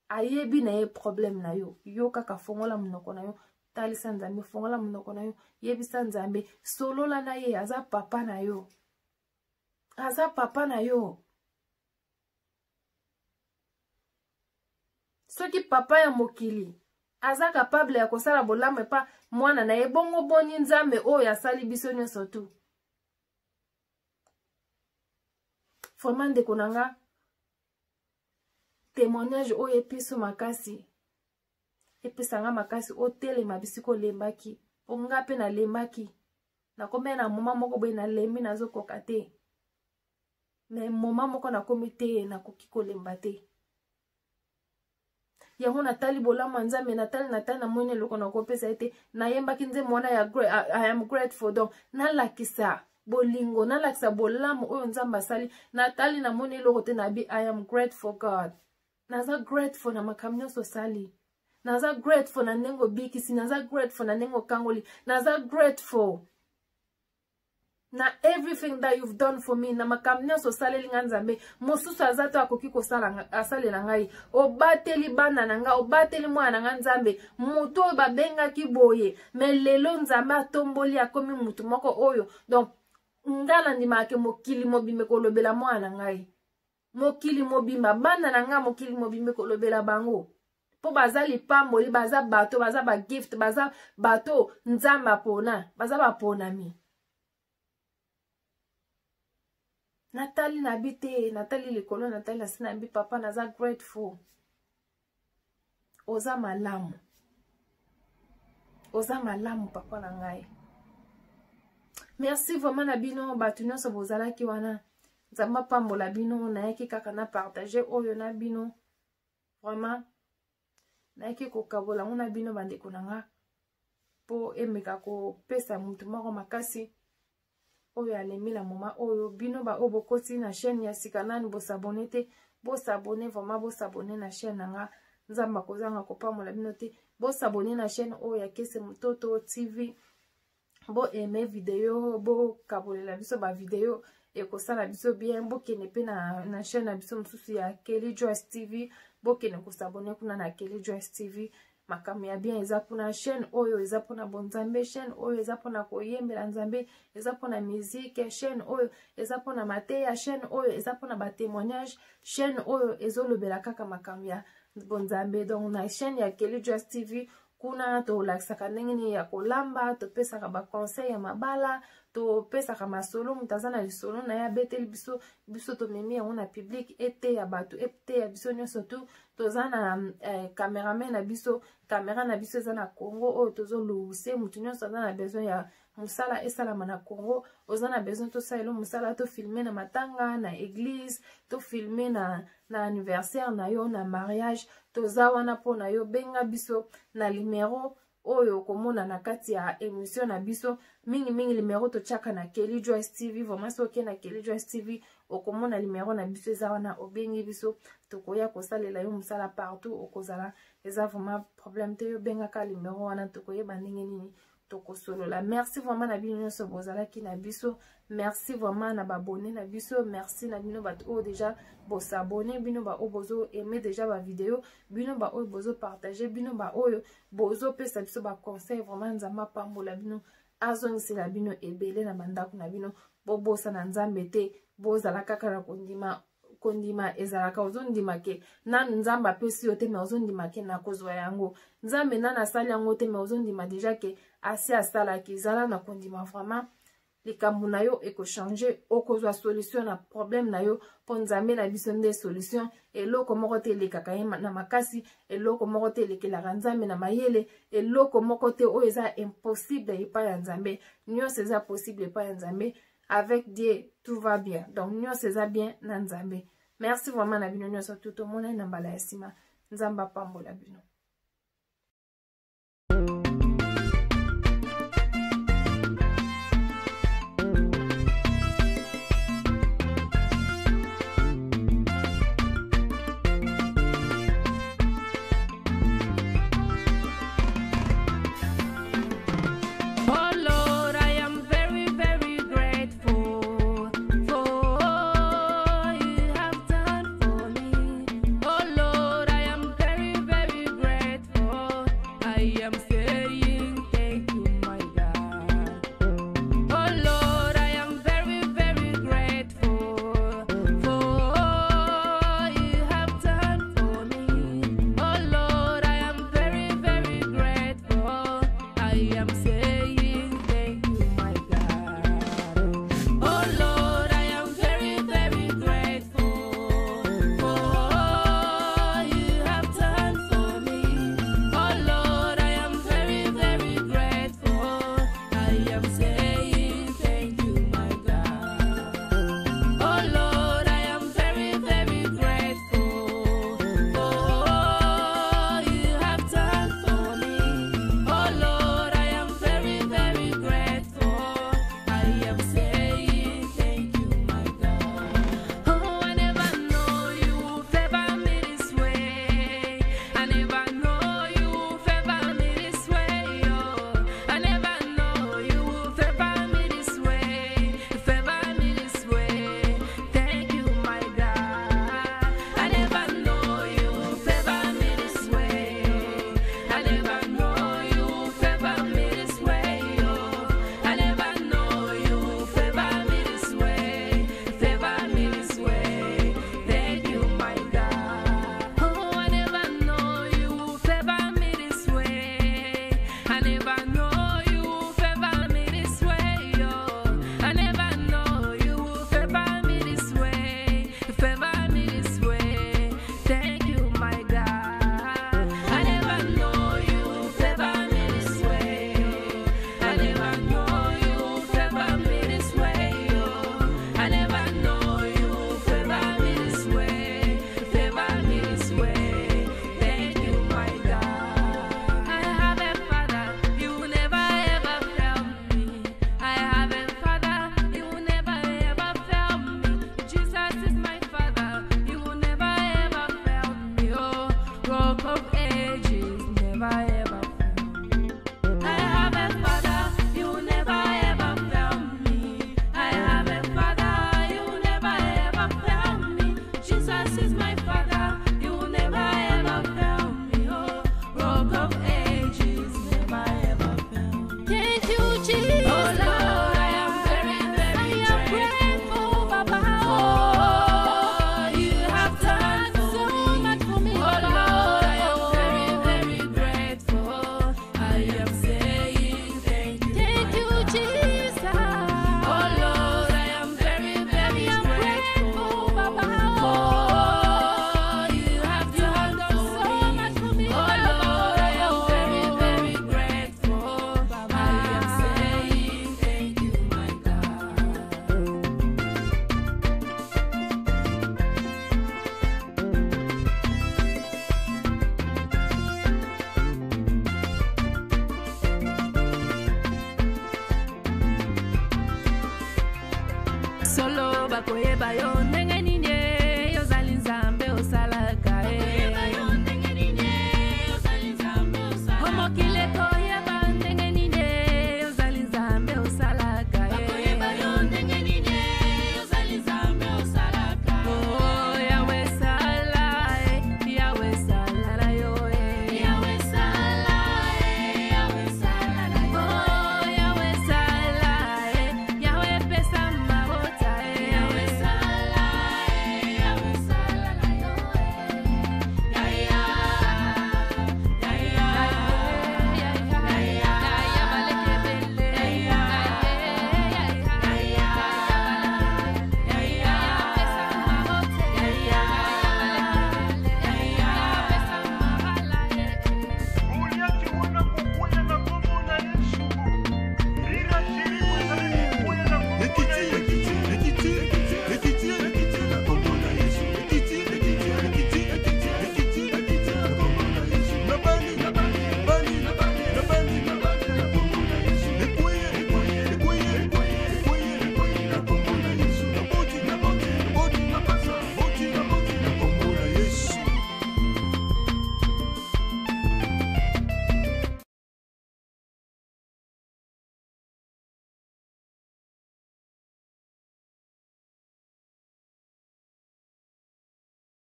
Speaker 1: ayebi na ye problème na yo yo kaka fongola monoko na yo talisa nzambe fongola monoko na yo yebisa nzambe solola na ye aza papa na yo aza papa na yo soki papa ya mokili aza capable ya kosala bolamu epa mwana na ye bongo boni nzambe oyo asali biso nyonso tu vraiment ndeko na nga témoignage oyo episo makasi epesanga makasi otelema bisiko lembaki onga pe nalembaki nakomea na moma moko boye nalembi nazokoka te me moma moko nakomi te nakoki kolemba te yango natali bolamu ya nzambe natali namoni eloko nakopesa ete nayembaki nzembo mwana ya I am grateful donc nalakisa bolingo nalakisa bolamu oyo nzambe asali natali namoni eloko te nabi I am grateful God naza grateful na makambo nyonso osali naza grateful na ndenge obikisi naza grateful na ndenge okangoli naza grateful na everything that you've done for me na makambo nyonso osaleli nga nzambe mosusu aza to akoki kosala asalela ngai obateli bana na nga obateli mwana na nga nzambe mutu oyo babengaki boye me lelo nzambe atomboli akomi mutu moko oyo donc nga nandimaka mokili mobimba kolobela mwana na ngai mokili mobimba bana na nga mokili mobimba kolobela bango po baza lipamboli baza bato baza ba gift baza bato nzambe apona baza baponami natali nabi te natali likolo natali na si nabi papa naza grateful oza malamu papa na ngai merci vraiment na bino bato nyonso bozalaki wana nzambe apambola bino nayaki kaka na partager oyo na bino vraiment nayaki kokabola ngo na bino bandeko na nga po emeka kopesa mutu moko makasi oyo alemi na moma oyo bino ba oyo bokoti na chaîne ya sika nani bosabone te bosabone vraiment bosabone na chaîne na nga nzambe akozanga kopambola bino te bosabone na chaîne oyo ya Kese Mutoto TV bo aime video bo kabolela biso ba video ekosala biso bien bokene pe na chaîne na biso mosusu ya Kelly Joyce TV bokene kosabone kuna na Kelly Joyce TV makambo ya bien eza pona chaîne oyo eza pona bonzambe chaîne oyo eza pona koyembela nzambe eza pona musique chaîne oyo eza pona mateya chaîne oyo eza pona ba témoignage chaîne oyo ezolobela kaka makambo ya bonzambe donc na chaîne ya Kelly Joyce TV kuna tolakisaka ndenge nini ya kolamba topesaka baconseil ya mabala topesaka masolo mutu aza na lisolo na ye abeteli biso tomemi yango na public ete ya bato ete ya biso nyonso tu toza na cameraman na biso kamera na biso eza na Congo oyo tozolowise mutu nyonso aza na besoin ya musala esalama na Congo oza na besoin tosalela musala tofilme na matanga na église tofilme na anniversaire na yo na mariage toza wana po na yo benga biso na numero oyo komona na kati ya émission na biso mingi numero tochaka na Kelly Joyce TV vraiment soki na Kelly Joyce TV okomona numero na biso eza wana obengi biso tokoya kosalela yo musala partout okozala eza vraiment problème te yo benga ka numero wana tokoyeba ndenge nini tokosolola merci vraiment na bino nyonso bozalaki na biso merci vraiment na babone na biso merci na bino bato oyo déjà bosabone bino ba oyo bozo aimer déjà ba vidéo bino ba oyo bozo partager bino ba oyo bozo pesa biso ba conseil vraiment nzamba pambola bino azongisela bino ebele na bandako na bino bobosa na nzambe te bozala kaka na kondima kondima ezalaka ozondima ke nanu nzambe apesi yo te me ozondima ke na kozwa yango nzambe nanu asali yango te me ozondima deja ke asi asalaki ezala na kondima vraiment likambo na yo ekochange okozwa solution na problème na yo mpo nzambe na biso nde solution eloko moko te elekaka ye na makasi eloko moko te elekelaka nzambe na mayele eloko moko te oyo eza impossible epai ya nzambe nyonso eza possible epai ya nzambe avec Dieu tout va bien donc nyonso eza bien na nzambe merci vraiment na bino nyonso tout tomona na mbala ya nsima nzambe apambola bino.
Speaker 2: Solo bakoyeba yo ne